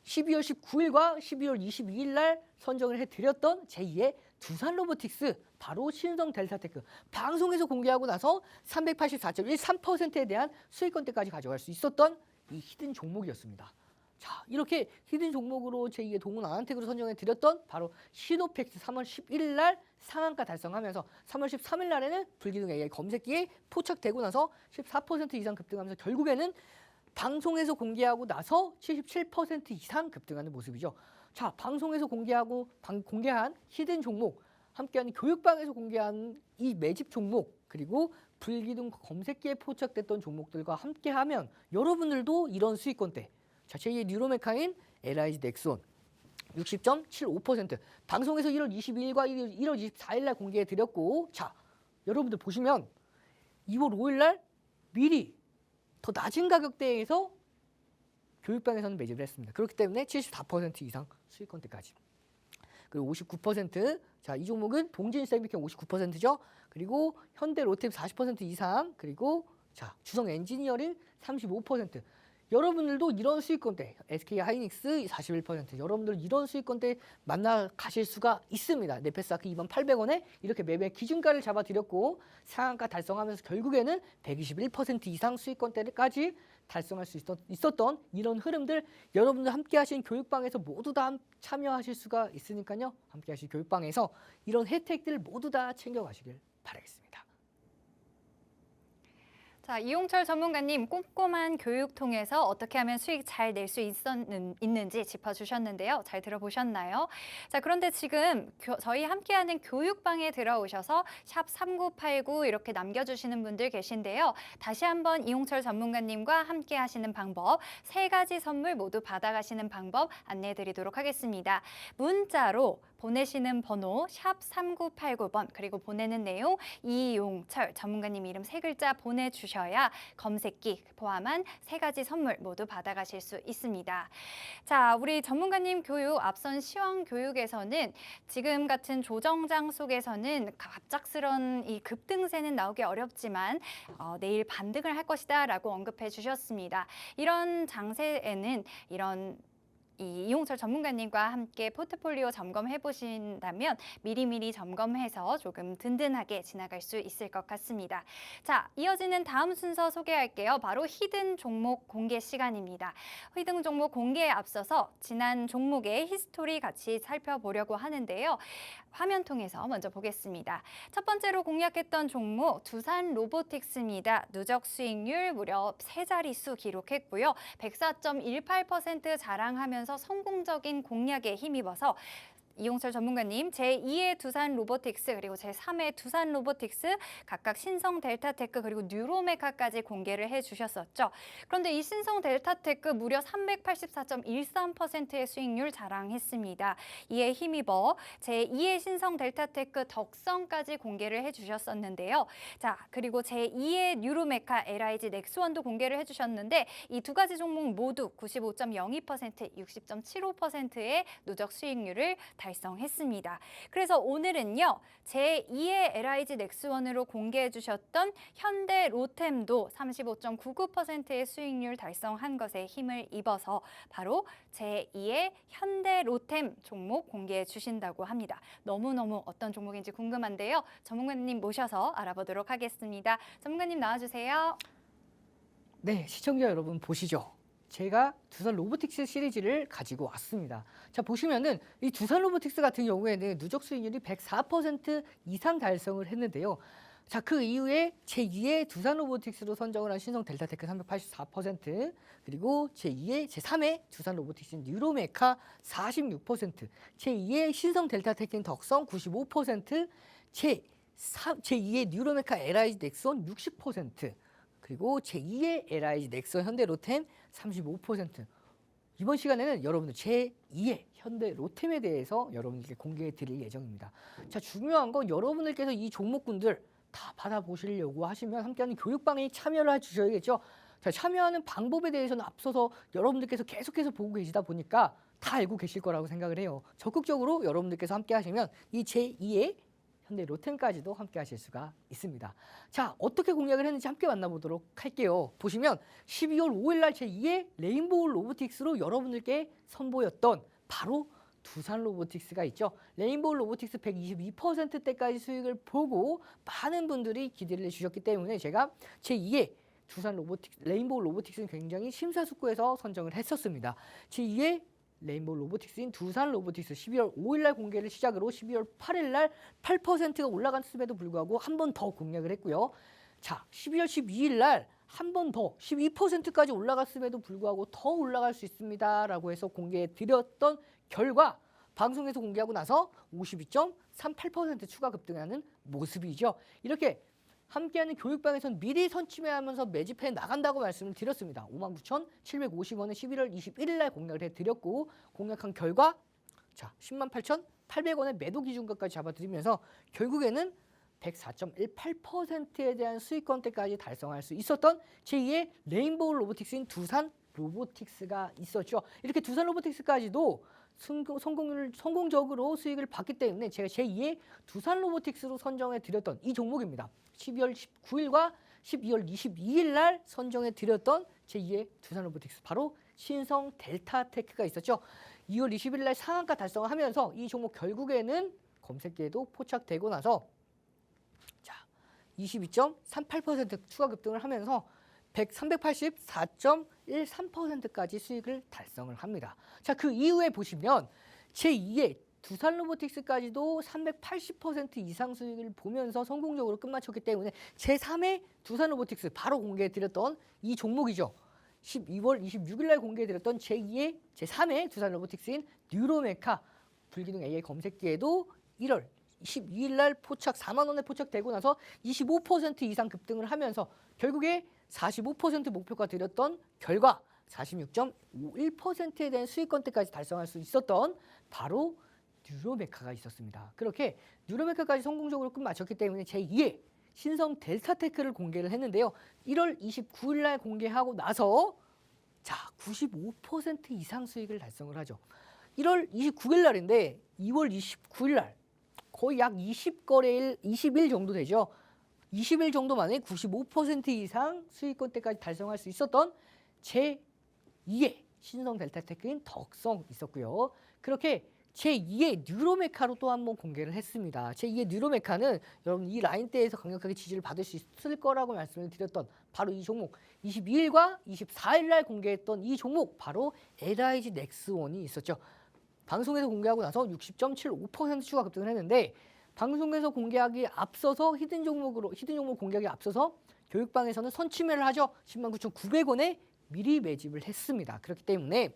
12월 19일과 12월 22일 날 선정을 해드렸던 제2의 두산 로보틱스 바로 신성 델타테크 방송에서 공개하고 나서 384.13%에 대한 수익권대까지 가져갈 수 있었던 이 히든 종목이었습니다. 자, 이렇게 히든 종목으로 제2의 동훈 아난텍으로 선정해 드렸던 바로 시노팩스 3월 11일 날 상한가 달성하면서 3월 13일 날에는 불기둥 AI 검색기에 포착되고 나서 14% 이상 급등하면서 결국에는 방송에서 공개하고 나서 77% 이상 급등하는 모습이죠. 자, 방송에서 공개한 히든 종목, 함께하는 교육방에서 공개한 이 매집 종목, 그리고 불기둥 검색기에 포착됐던 종목들과 함께하면 여러분들도 이런 수익권대, 자, 제2의 뉴로메카인 LIG 넥손 60.75% 방송에서 1월 22일과 1월 24일 날 공개해 드렸고, 자, 여러분들 보시면 2월 5일 날 미리 더 낮은 가격대에서 교육방에서는 매집을 했습니다. 그렇기 때문에 74% 이상 수익권대까지. 그리고 59%, 자, 이 종목은 동진 셀미캠 59%죠. 그리고 현대 롯데 40% 이상, 그리고 자, 주성 엔지니어링 35%. 여러분들도 이런 수익권대, SK 하이닉스 41%, 여러분들 이런 수익권대 만나 가실 수가 있습니다. 네페스아크 28,800원에 이렇게 매매 기준가를 잡아드렸고 상한가 달성하면서 결국에는 121% 이상 수익권대까지 달성할 수 있었던 이런 흐름들 여러분들 함께 하신 교육방에서 모두 다 참여하실 수가 있으니까요. 함께 하신 교육방에서 이런 혜택들 모두 다 챙겨가시길 바라겠습니다. 자, 이용철 전문가님 꼼꼼한 교육 통해서 어떻게 하면 수익 잘 낼 수 있는지 짚어주셨는데요. 잘 들어보셨나요? 자, 그런데 지금 저희 함께하는 교육방에 들어오셔서 샵 3989 이렇게 남겨주시는 분들 계신데요. 다시 한번 이용철 전문가님과 함께 하시는 방법, 3가지 선물 모두 받아가시는 방법 안내해드리도록 하겠습니다. 문자로 보내시는 번호 샵 3989번 그리고 보내는 내용 이용철 전문가님 이름 3글자 보내주셔야 검색기 포함한 3가지 선물 모두 받아가실 수 있습니다. 자, 우리 전문가님 교육 앞선 시황 교육에서는 지금 같은 조정장 속에서는 갑작스런 이 급등세는 나오기 어렵지만 내일 반등을 할 것이다 라고 언급해 주셨습니다. 이런 장세에는 이런 이 이용철 전문가님과 함께 포트폴리오 점검해 보신다면 미리미리 점검해서 조금 든든하게 지나갈 수 있을 것 같습니다. 자, 이어지는 다음 순서 소개할게요. 바로 히든 종목 공개 시간입니다. 히든 종목 공개에 앞서서 지난 종목의 히스토리 같이 살펴보려고 하는데요. 화면 통해서 먼저 보겠습니다. 첫 번째로 공략했던 종목 두산 로보틱스입니다. 누적 수익률 무려 3자릿수 기록했고요. 104.18% 자랑하면서 성공적인 공략에 힘입어서 이용철 전문가님 제2의 두산 로보틱스 그리고 제3의 두산 로보틱스 각각 신성 델타테크 그리고 뉴로메카까지 공개를 해주셨었죠. 그런데 이 신성 델타테크 무려 384.13%의 수익률 자랑했습니다. 이에 힘입어 제2의 신성 델타테크 덕성까지 공개를 해주셨었는데요. 자, 그리고 제2의 뉴로메카 LIG 넥스원도 공개를 해주셨는데 이 두 가지 종목 모두 95.02%, 60.75%의 누적 수익률을 달성했습니다. 그래서 오늘은요. 제2의 LIG 넥스원으로 공개해 주셨던 현대 로템도 35.99%의 수익률 달성한 것에 힘을 입어서 바로 제2의 현대 로템 종목 공개해 주신다고 합니다. 너무너무 어떤 종목인지 궁금한데요. 전문가님 모셔서 알아보도록 하겠습니다. 전문가님 나와주세요. 네, 시청자 여러분 보시죠. 제가 두산 로보틱스 시리즈를 가지고 왔습니다. 자, 보시면은 이 두산 로보틱스 같은 경우에는 누적 수익률이 104% 이상 달성을 했는데요. 자, 그 이후에 제2의 두산 로보틱스로 선정을 한 신성 델타테크 384%, 그리고 제3의 두산 로보틱스 뉴로메카 46%, 제2의 신성 델타테크 덕성 95%, 제2의 뉴로메카 LIG 넥스원 60%, 그리고 제2의 LIG 넥스원 현대 로템 35%. 이번 시간에는 여러분들 제2의 현대 로템에 대해서 여러분들께 공개해 드릴 예정입니다. 자, 중요한 건 여러분들께서 이 종목군들 다 받아보시려고 하시면 함께하는 교육방에 참여를 해주셔야겠죠. 자, 참여하는 방법에 대해서는 앞서서 여러분들께서 계속해서 보고 계시다 보니까 다 알고 계실 거라고 생각을 해요. 적극적으로 여러분들께서 함께 하시면 이 제2의 현대 로템까지도 함께 하실 수가 있습니다. 자, 어떻게 공략을 했는지 함께 만나보도록 할게요. 보시면 12월 5일 날 제2의 레인보우 로보틱스로 여러분들께 선보였던 바로 두산 로보틱스가 있죠. 레인보우 로보틱스 122%대까지 수익을 보고 많은 분들이 기대를 해주셨기 때문에 제가 제2의 두산 로보틱스, 레인보우 로보틱스는 굉장히 심사숙고해서 선정을 했었습니다. 제2의 레인보우 로보틱스인 두산 로보틱스 12월 5일 날 공개를 시작으로 12월 8일 날 8%가 올라갔음에도 불구하고 한 번 더 공략을 했고요. 자, 12월 12일 날 한 번 더 12%까지 올라갔음에도 불구하고 더 올라갈 수 있습니다라고 해서 공개해 드렸던 결과 방송에서 공개하고 나서 52.38% 추가 급등하는 모습이죠. 이렇게 함께하는 교육방에선 미리 선침해하면서 매집해 나간다고 말씀을 드렸습니다. 59,750원에 11월 21일 날 공략을 해드렸고 공략한 결과 자 108,800원의 매도 기준가까지 잡아드리면서 결국에는 104.18%에 대한 수익권대까지 달성할 수 있었던 제2의 레인보우 로보틱스인 두산 로보틱스가 있었죠. 이렇게 두산 로보틱스까지도 성공적으로 수익을 봤기 때문에 제가 제2의 두산 로보틱스로 선정해 드렸던 이 종목입니다. 12월 19일과 12월 22일 날 선정해 드렸던 제2의 두산 로보틱스 바로 신성 델타테크가 있었죠. 2월 20일 날 상한가 달성을 하면서 이 종목 결국에는 검색기에도 포착되고 나서 자 22.38% 추가 급등을 하면서 384.13%까지 수익을 달성을 합니다. 자, 그 이후에 보시면 제2의 두산 로보틱스까지도 380% 이상 수익을 보면서 성공적으로 끝마쳤기 때문에 제3의 두산 로보틱스 바로 공개해드렸던 이 종목이죠. 12월 26일 날 공개해드렸던 제2의 제3의 두산 로보틱스인 뉴로메카 불기둥 AI 검색기에도 1월 22일 날 포착 4만 원에 포착되고 나서 25% 이상 급등을 하면서 결국에 45% 목표가 드렸던 결과 46.51%에 대한 수익권대까지 달성할 수 있었던 바로 뉴로메카가 있었습니다. 그렇게 뉴로메카까지 성공적으로 끝마쳤기 때문에 제2의 신성 델타테크를 공개를 했는데요. 1월 29일 날 공개하고 나서 자 95% 이상 수익을 달성을 하죠. 1월 29일 날인데 2월 29일 날 거의 약 20일 정도 되죠. 20일 정도 만에 95% 이상 수익권대까지 달성할 수 있었던 제2의 신성 델타테크인 덕성 있었고요. 그렇게 제2의 뉴로메카로 또 한 번 공개를 했습니다. 제2의 뉴로메카는 여러분 이 라인대에서 강력하게 지지를 받을 수 있을 거라고 말씀을 드렸던 바로 이 종목 22일과 24일 날 공개했던 이 종목 바로 LIG 넥스원이 있었죠. 방송에서 공개하고 나서 60.75% 추가 급등을 했는데 방송에서 공개하기 앞서서 히든 종목 공개하기 앞서서 교육방에서는 선취매를 하죠. 109,900원에 미리 매집을 했습니다. 그렇기 때문에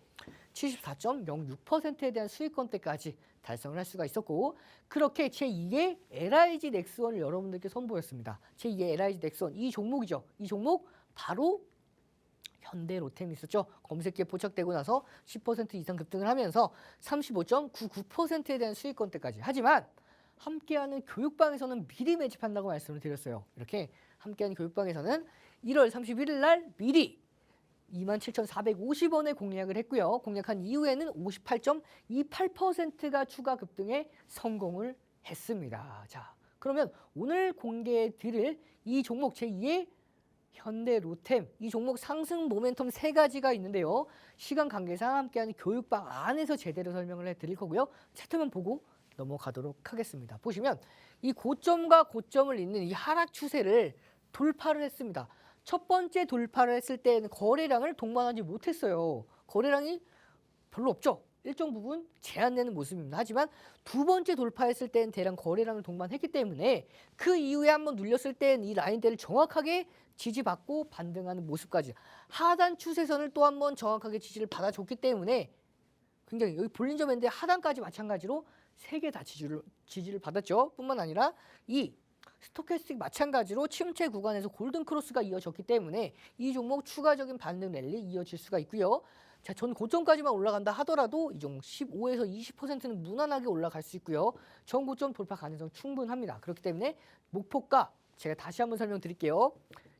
74.06%에 대한 수익권대까지 달성을 할 수가 있었고 그렇게 제2의 LIG 넥스원을 여러분들께 선보였습니다. 제2의 LIG 넥스원 이 종목이죠. 이 종목 바로 현대로템이 있었죠. 검색기에 포착되고 나서 10% 이상 급등을 하면서 35.99%에 대한 수익권대까지. 하지만 함께하는 교육방에서는 미리 매집한다고 말씀을 드렸어요. 이렇게 함께하는 교육방에서는 1월 31일 날 미리 27,450원에 공략을 했고요. 공략한 이후에는 58.28%가 추가 급등에 성공을 했습니다. 자, 그러면 오늘 공개해 드릴 이 종목 제2의 현대로템 이 종목 상승 모멘텀 세 가지가 있는데요. 시간 관계상 함께하는 교육방 안에서 제대로 설명을 해드릴 거고요. 차트만 보고 넘어가도록 하겠습니다. 보시면 이 고점과 고점을 잇는 이 하락 추세를 돌파를 했습니다. 첫 번째 돌파를 했을 때는 거래량을 동반하지 못했어요. 거래량이 별로 없죠. 일정 부분 제한되는 모습입니다. 하지만 두 번째 돌파했을 때는 대량 거래량을 동반했기 때문에 그 이후에 한번 눌렸을 때는 이 라인대를 정확하게 지지받고 반등하는 모습까지 하단 추세선을 또 한번 정확하게 지지를 받아줬기 때문에 굉장히 여기 볼린저 밴드의 하단까지 마찬가지로 세 개 다 지지를 받았죠. 뿐만 아니라 이 스토캐스틱 마찬가지로 침체 구간에서 골든 크로스가 이어졌기 때문에 이 종목 추가적인 반등 랠리 이어질 수가 있고요. 자, 전 고점까지만 올라간다 하더라도 이 종목 15에서 20%는 무난하게 올라갈 수 있고요. 전 고점 돌파 가능성 충분합니다. 그렇기 때문에 목표가 제가 다시 한번 설명드릴게요.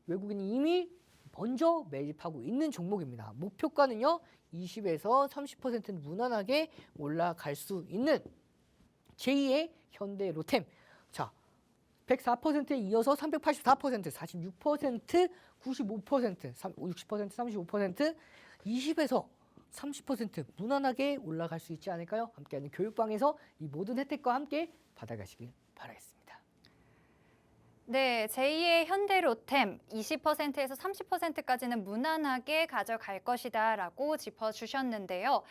외국인이 이미 먼저 매집하고 있는 종목입니다. 목표가는요. 20에서 30%는 무난하게 올라갈 수 있는 제2의 현대로템. 자, 104%에 이어서 384%, 46%, 95%, 60%, 35%, 20에서 30% 무난하게 올라갈 수 있지 않을까요? 함께하는 교육방에서 이 모든 혜택과 함께 받아가시길 바라겠습니다. 네, 제2의 현대로템 20%에서 30%까지는 무난하게 가져갈 것이다라고 짚어주셨는데요.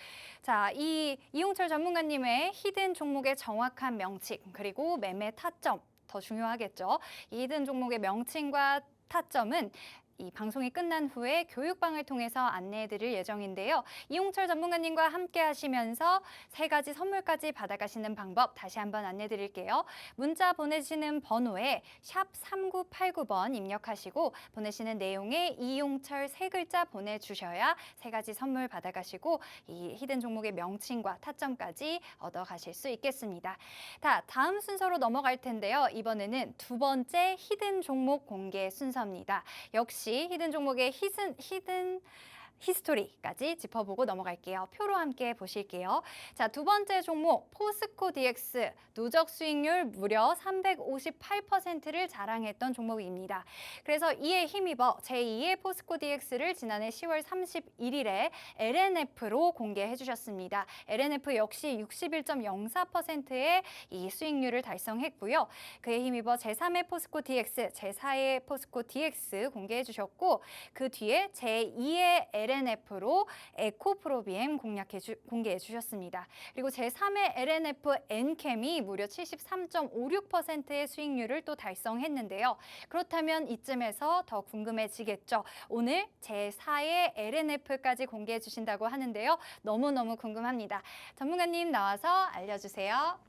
자, 이 이용철 전문가님의 히든 종목의 정확한 명칭 그리고 매매 타점 더 중요하겠죠. 이 히든 종목의 명칭과 타점은 이 방송이 끝난 후에 교육방을 통해서 안내해드릴 예정인데요. 이용철 전문가님과 함께 하시면서 세 가지 선물까지 받아가시는 방법 다시 한번 안내드릴게요. 문자 보내시는 번호에 샵 3989번 입력하시고 보내시는 내용에 이용철 세 글자 보내주셔야 세 가지 선물 받아가시고 이 히든 종목의 명칭과 타점까지 얻어가실 수 있겠습니다. 다음 순서로 넘어갈 텐데요. 이번에는 두 번째 히든 종목 공개 순서입니다. 역시 히든 종목의 히든 히스토리까지 짚어보고 넘어갈게요. 표로 함께 보실게요. 자, 두 번째 종목 포스코 DX 누적 수익률 무려 358%를 자랑했던 종목입니다. 그래서 이에 힘입어 제2의 포스코 DX를 지난해 10월 31일에 LNF로 공개해 주셨습니다. LNF 역시 61.04%의 이 수익률을 달성했고요. 그에 힘입어 제3의 포스코 DX, 제4의 포스코 DX 공개해 주셨고 그 뒤에 제2의 LNF로 에코프로비엠 공개해 주셨습니다. 그리고 제3의 LNF 엔캠이 무려 73.56%의 수익률을 또 달성했는데요. 그렇다면 이쯤에서 더 궁금해지겠죠. 오늘 제4의 LNF까지 공개해 주신다고 하는데요. 너무너무 궁금합니다. 전문가님 나와서 알려주세요.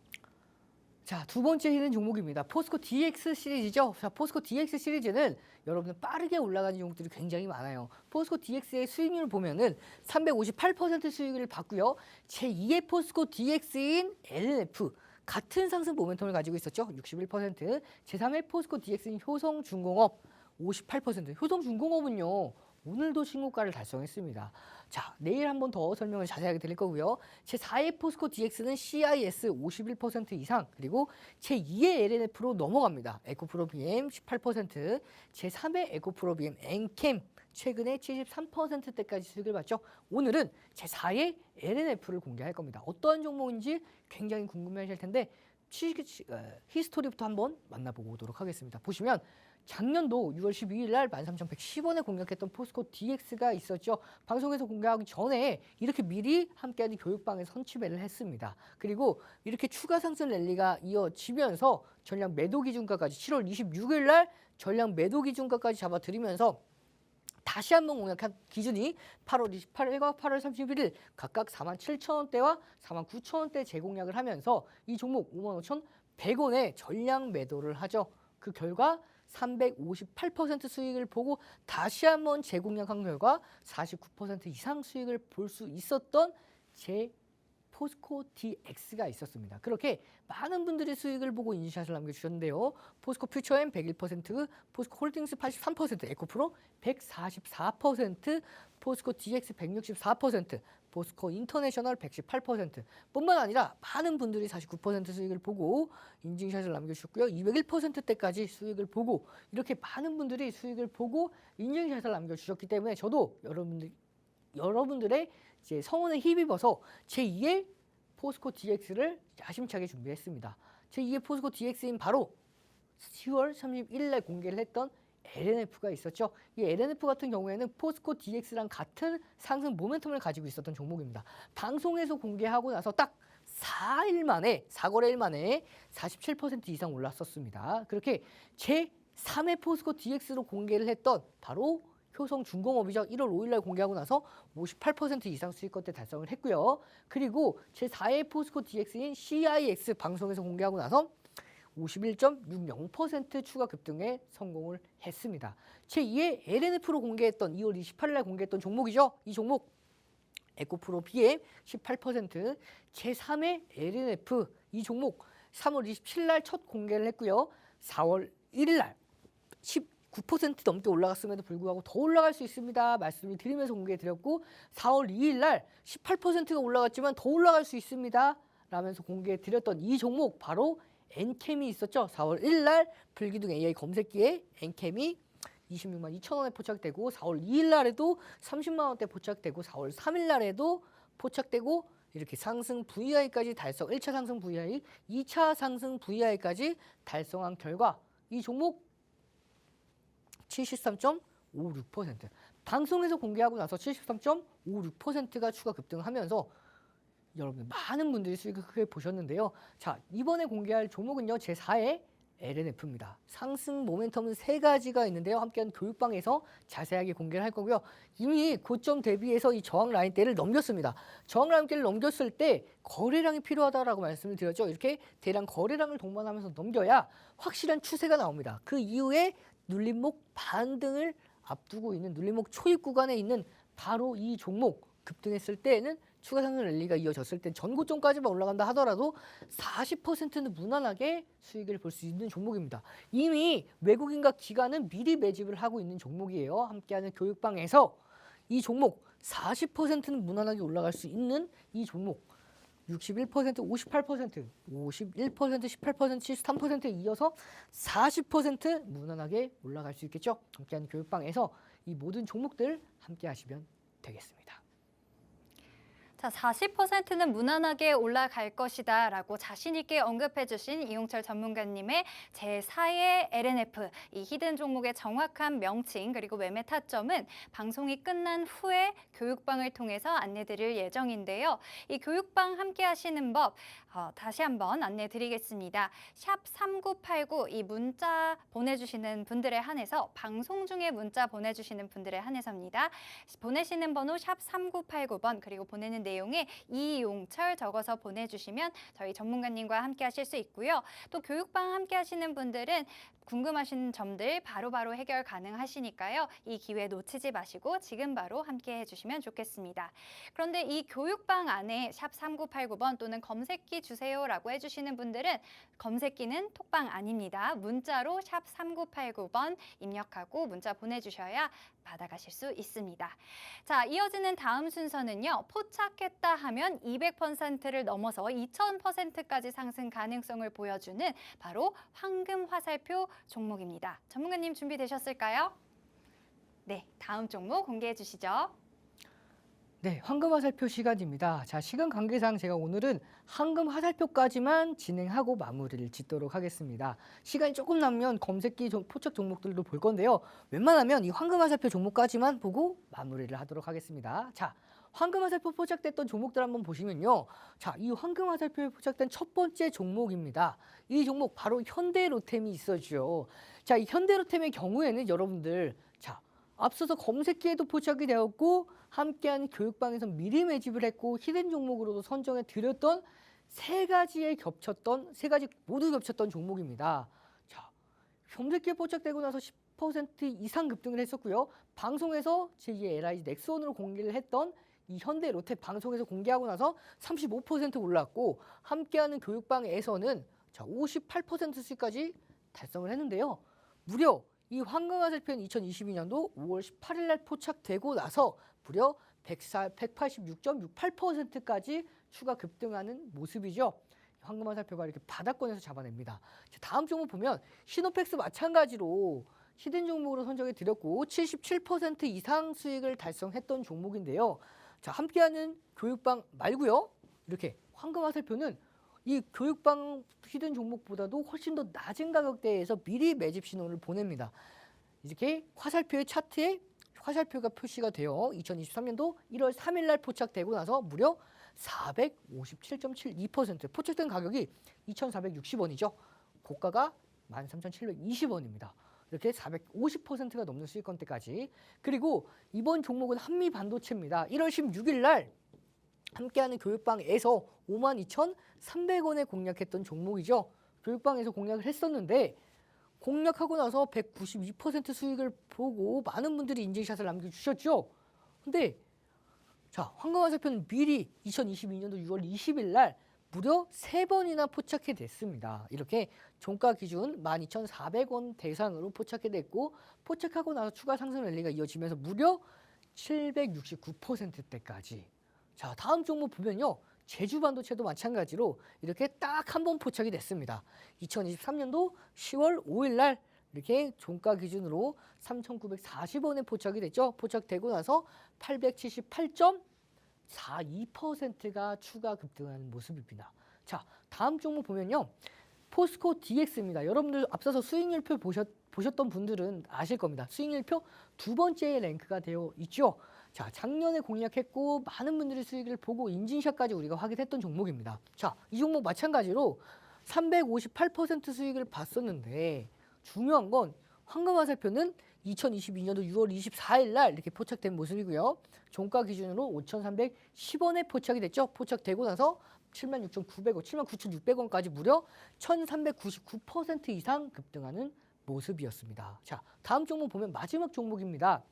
자, 두 번째 히든 종목입니다. 포스코 DX 시리즈죠. 자, 포스코 DX 시리즈는 여러분들 빠르게 올라가는 종목들이 굉장히 많아요. 포스코 DX의 수익률을 보면은 358% 수익률을 받고요. 제2의 포스코 DX인 LNF 같은 상승 모멘텀을 가지고 있었죠. 61%. 제3의 포스코 DX인 효성중공업 58%. 효성중공업은요. 오늘도 신고가를 달성했습니다. 자, 내일 한 번 더 설명을 자세하게 드릴 거고요. 제4의 포스코 DX는 CIS 51% 이상, 그리고 제2의 LNF로 넘어갑니다. 에코프로 BM 18%, 제3의 에코프로 BM 엔캠 최근에 73%대까지 수익을 봤죠. 오늘은 제4의 LNF를 공개할 겁니다. 어떠한 종목인지 굉장히 궁금해하실 텐데 히스토리부터 한번 만나보고 오도록 하겠습니다. 보시면 작년도 6월 12일 날 13,110원에 공략했던 포스코 DX가 있었죠. 방송에서 공개하기 전에 이렇게 미리 함께하는 교육방에 선취매를 했습니다. 그리고 이렇게 추가 상승 랠리가 이어지면서 전량 매도 기준가까지 7월 26일 날 전량 매도 기준가까지 잡아드리면서 다시 한번 공략한 기준이 8월 28일과 8월 31일 각각 47,000원대와 49,000원대 재공략을 하면서 이 종목 55,100원에 전량 매도를 하죠. 그 결과 358% 수익을 보고 다시 한번 재공략한 결과 49% 이상 수익을 볼 수 있었던 제 포스코 DX가 있었습니다. 그렇게 많은 분들이 수익을 보고 인증샷을 남겨주셨는데요. 포스코 퓨처엠 101%, 포스코 홀딩스 83%, 에코프로 144%, 포스코 DX 164%, 포스코 인터내셔널 118% 뿐만 아니라 많은 분들이 49% 수익을 보고 인증샷을 남겨주셨고요. 201%대까지 수익을 보고 이렇게 많은 분들이 수익을 보고 인증샷을 남겨주셨기 때문에 저도 여러분들의 이제 성원에 힘입어서 제2의 포스코 DX를 야심차게 준비했습니다. 제2의 포스코 DX인 바로 10월 31일 날 공개를 했던 LNF가 있었죠. 이 LNF 같은 경우에는 포스코 DX랑 같은 상승 모멘텀을 가지고 있었던 종목입니다. 방송에서 공개하고 나서 딱 4거래일 만에 47% 이상 올랐었습니다. 그렇게 제3의 포스코 DX로 공개를 했던 바로 효성중공업이죠. 1월 5일 날 공개하고 나서 58% 이상 수익권대 달성을 했고요. 그리고 제4의 포스코 DX인 CIX 방송에서 공개하고 나서 51.60% 추가 급등에 성공을 했습니다. 제2의 LNF로 공개했던 2월 28일 날 공개했던 종목이죠. 이 종목 에코프로 BM 18%, 제3의 LNF 이 종목 3월 27일 날 첫 공개를 했고요. 4월 1일 날 9% 넘게 올라갔음에도 불구하고 더 올라갈 수 있습니다. 말씀을 드리면서 공개해드렸고 4월 2일 날 18%가 올라갔지만 더 올라갈 수 있습니다. 라면서 공개해드렸던 이 종목 바로 엔캠이 있었죠. 4월 1일 날 불기둥 AI 검색기에 엔캠이 26만 2천 원에 포착되고 4월 2일 날에도 30만 원대 포착되고 4월 3일 날에도 포착되고 이렇게 상승 VI까지 달성 1차 상승 VI, 2차 상승 VI까지 달성한 결과 이 종목 73.56% 방송에서 공개하고 나서 73.56%가 추가 급등하면서 여러분 많은 분들이 수익을 크게 보셨는데요. 자, 이번에 공개할 종목은요. 제4의 LNF입니다. 상승 모멘텀은 3가지가 있는데요. 함께한 교육방에서 자세하게 공개를 할 거고요. 이미 고점 대비해서 이 저항 라인대를 넘겼습니다. 저항 라인대를 넘겼을 때 거래량이 필요하다라고 말씀을 드렸죠. 이렇게 대량 거래량을 동반하면서 넘겨야 확실한 추세가 나옵니다. 그 이후에 눌림목 반등을 앞두고 있는 눌림목 초입 구간에 있는 바로 이 종목 급등했을 때에는 추가 상승 랠리가 이어졌을 때 전고점까지만 올라간다 하더라도 40%는 무난하게 수익을 볼 수 있는 종목입니다. 이미 외국인과 기관은 미리 매집을 하고 있는 종목이에요. 함께하는 교육방에서 이 종목 40%는 무난하게 올라갈 수 있는 이 종목 61%, 58%, 51%, 18%, 73%에 이어서 40% 무난하게 올라갈 수 있겠죠. 함께하는 교육방에서 이 모든 종목들 함께 하시면 되겠습니다. 자, 40%는 무난하게 올라갈 것이다 라고 자신 있게 언급해 주신 이용철 전문가님의 제4의 LNF, 이 히든 종목의 정확한 명칭 그리고 매매 타점은 방송이 끝난 후에 교육방을 통해서 안내드릴 예정인데요. 이 교육방 함께 하시는 법 다시 한번 안내 드리겠습니다. 샵 3989 이 문자 보내주시는 분들에 한해서 방송 중에 문자 보내주시는 분들에 한해서입니다. 보내시는 번호 샵 3989번 그리고 보내는 내용에 이용철 적어서 보내주시면 저희 전문가님과 함께 하실 수 있고요. 또 교육방 함께 하시는 분들은 궁금하신 점들 바로바로 해결 가능하시니까요. 이 기회 놓치지 마시고 지금 바로 함께 해주시면 좋겠습니다. 그런데 이 교육방 안에 샵 3989번 또는 검색기 주세요라고 해주시는 분들은 검색기는 톡방 아닙니다. 문자로 샵 3989번 입력하고 문자 보내주셔야 받아가실 수 있습니다. 자, 이어지는 다음 순서는요. 포착했다 하면 200%를 넘어서 2000%까지 상승 가능성을 보여주는 바로 황금 화살표 종목입니다. 전문가님 준비되셨을까요? 네, 다음 종목 공개해 주시죠. 네, 황금 화살표 시간입니다. 자, 시간 관계상 제가 오늘은 황금 화살표까지만 진행하고 마무리를 짓도록 하겠습니다. 시간이 조금 남으면 검색기 포착 종목들도 볼 건데요. 웬만하면 이 황금 화살표 종목까지만 보고 마무리를 하도록 하겠습니다. 자, 황금 화살표 포착됐던 종목들 한번 보시면요. 자, 이 황금 화살표에 포착된 첫 번째 종목입니다. 이 종목 바로 현대로템이 있어죠. 자, 이 현대로템의 경우에는 여러분들 자, 앞서서 검색기에도 포착이 되었고 함께하는 교육방에서 미리 매집을 했고 히든 종목으로도 선정해 드렸던 세 가지 모두 겹쳤던 종목입니다. 자, 검색기에 포착되고 나서 10% 이상 급등을 했었고요. 방송에서 제2의 LIG 넥스원으로 공개를 했던 이 현대 롯데 방송에서 공개하고 나서 35% 올랐고 함께하는 교육방에서는 자, 58% 수익까지 달성을 했는데요. 무려 이 황금 화살표는 2022년도 5월 18일 날 포착되고 나서 무려 186.68%까지 추가 급등하는 모습이죠. 황금 화살표가 이렇게 바닥권에서 잡아냅니다. 다음 종목 보면 시노펙스 마찬가지로 히든 종목으로 선정해 드렸고 77% 이상 수익을 달성했던 종목인데요. 자, 함께하는 교육방 말고요. 이렇게 황금 화살표는 이 교육방 히든 종목보다도 훨씬 더 낮은 가격대에서 미리 매집 신호를 보냅니다. 이렇게 화살표의 차트에 화살표가 표시가 되어 2023년도 1월 3일 날 포착되고 나서 무려 457.72% 포착된 가격이 2,460원이죠. 고가가 13,720원입니다. 이렇게 450%가 넘는 수익권대까지. 그리고 이번 종목은 한미반도체입니다. 1월 16일 날 함께하는 교육방에서 52,300원에 공략했던 종목이죠. 교육방에서 공략을 했었는데 공략하고 나서 192% 수익을 보고 많은 분들이 인증샷을 남겨주셨죠. 근데 자, 황금 화살표는 미리 2022년도 6월 20일 날 무려 3번이나 포착해 됐습니다. 이렇게 종가 기준 12,400원 대상으로 포착해 됐고 포착하고 나서 추가 상승 랠리가 이어지면서 무려 769%대까지. 자, 다음 종목 보면요. 제주반도체도 마찬가지로 이렇게 딱 한 번 포착이 됐습니다. 2023년도 10월 5일 날 이렇게 종가 기준으로 3,940원에 포착이 됐죠. 포착되고 나서 878.42%가 추가 급등하는 모습입니다. 자, 다음 종목 보면요. 포스코 DX입니다. 여러분들 앞서서 수익률표 보셨던 분들은 아실 겁니다. 수익률표 두 번째에 랭크가 되어 있죠. 자, 작년에 공략했고 많은 분들이 수익을 보고 인증샷까지 우리가 확인했던 종목입니다. 자, 이 종목 마찬가지로 358% 수익을 봤었는데 중요한 건 황금 화살표는 2022년도 6월 24일 날 이렇게 포착된 모습이고요. 종가 기준으로 5,310원에 포착이 됐죠. 포착되고 나서 76,900원, 79,600원까지 무려 1,399% 이상 급등하는 모습이었습니다. 자, 다음 종목 보면 마지막 종목입니다.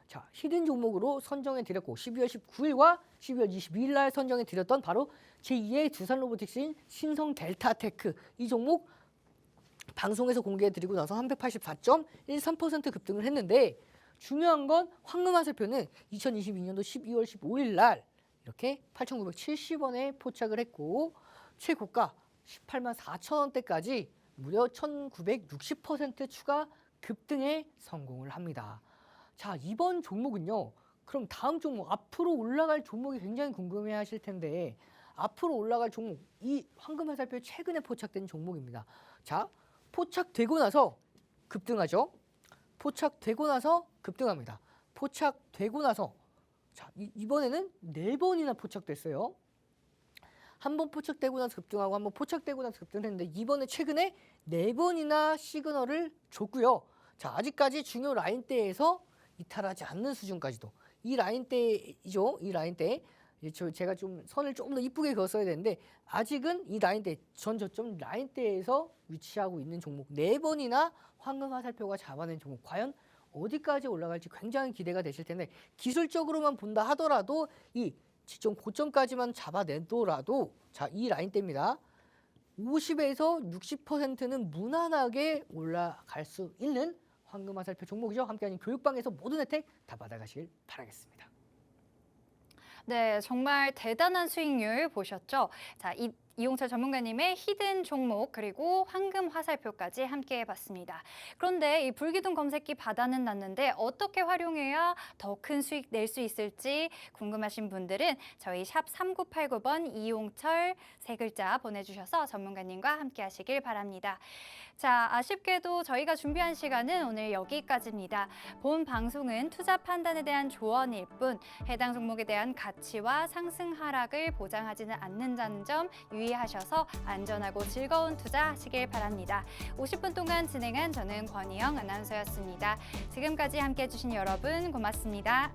자, 히든 종목으로 선정해 드렸고 12월 19일과 12월 22일 날 선정해 드렸던 바로 제2의 두산 로보틱스인 신성 델타테크. 이 종목 방송에서 공개해 드리고 나서 384.13% 급등을 했는데 중요한 건 황금 화살표는 2022년도 12월 15일 날 이렇게 8,970원에 포착을 했고 최고가 18만 4천원대까지 무려 1,960% 추가 급등에 성공을 합니다. 자, 이번 종목은요. 그럼 다음 종목, 앞으로 올라갈 종목이 굉장히 궁금해 하실 텐데 앞으로 올라갈 종목, 이 황금 화살표에 최근에 포착된 종목입니다. 자, 포착되고 나서 급등하죠. 포착되고 나서 급등합니다. 포착되고 나서 자, 이번에는 4번이나 포착됐어요. 한 번 포착되고 나서 급등하고 한 번 포착되고 나서 급등했는데 이번에 최근에 4번이나 시그널을 줬고요. 자, 아직까지 중요 라인대에서 이탈하지 않는 수준까지도 이 라인대이죠. 이 라인대 제가 좀 선을 조금 더 이쁘게 그었어야 되는데 아직은 이 라인대 전저점 라인대에서 위치하고 있는 종목 4번이나 황금 화살표가 잡아낸 종목 과연 어디까지 올라갈지 굉장히 기대가 되실 텐데 기술적으로만 본다 하더라도 이 지점 고점까지만 잡아내더라도 자, 이 라인대입니다. 50에서 60%는 무난하게 올라갈 수 있는 황금 화살표 종목이죠. 함께하는 교육방에서 모든 혜택 다 받아가시길 바라겠습니다. 네, 정말 대단한 수익률 보셨죠? 자, 이용철 전문가님의 히든 종목 그리고 황금 화살표까지 함께 해봤습니다. 그런데 이 불기둥 검색기 받아는 놨는데 어떻게 활용해야 더 큰 수익 낼 수 있을지 궁금하신 분들은 저희 샵 3989번 이용철 세 글자 보내주셔서 전문가님과 함께 하시길 바랍니다. 자, 아쉽게도 저희가 준비한 시간은 오늘 여기까지입니다. 본 방송은 투자 판단에 대한 조언일 뿐 해당 종목에 대한 가치와 상승 하락을 보장하지는 않는다는 점 유의하셔서 안전하고 즐거운 투자 하시길 바랍니다. 50분 동안 진행한 저는 권희영 아나운서였습니다. 지금까지 함께해 주신 여러분 고맙습니다.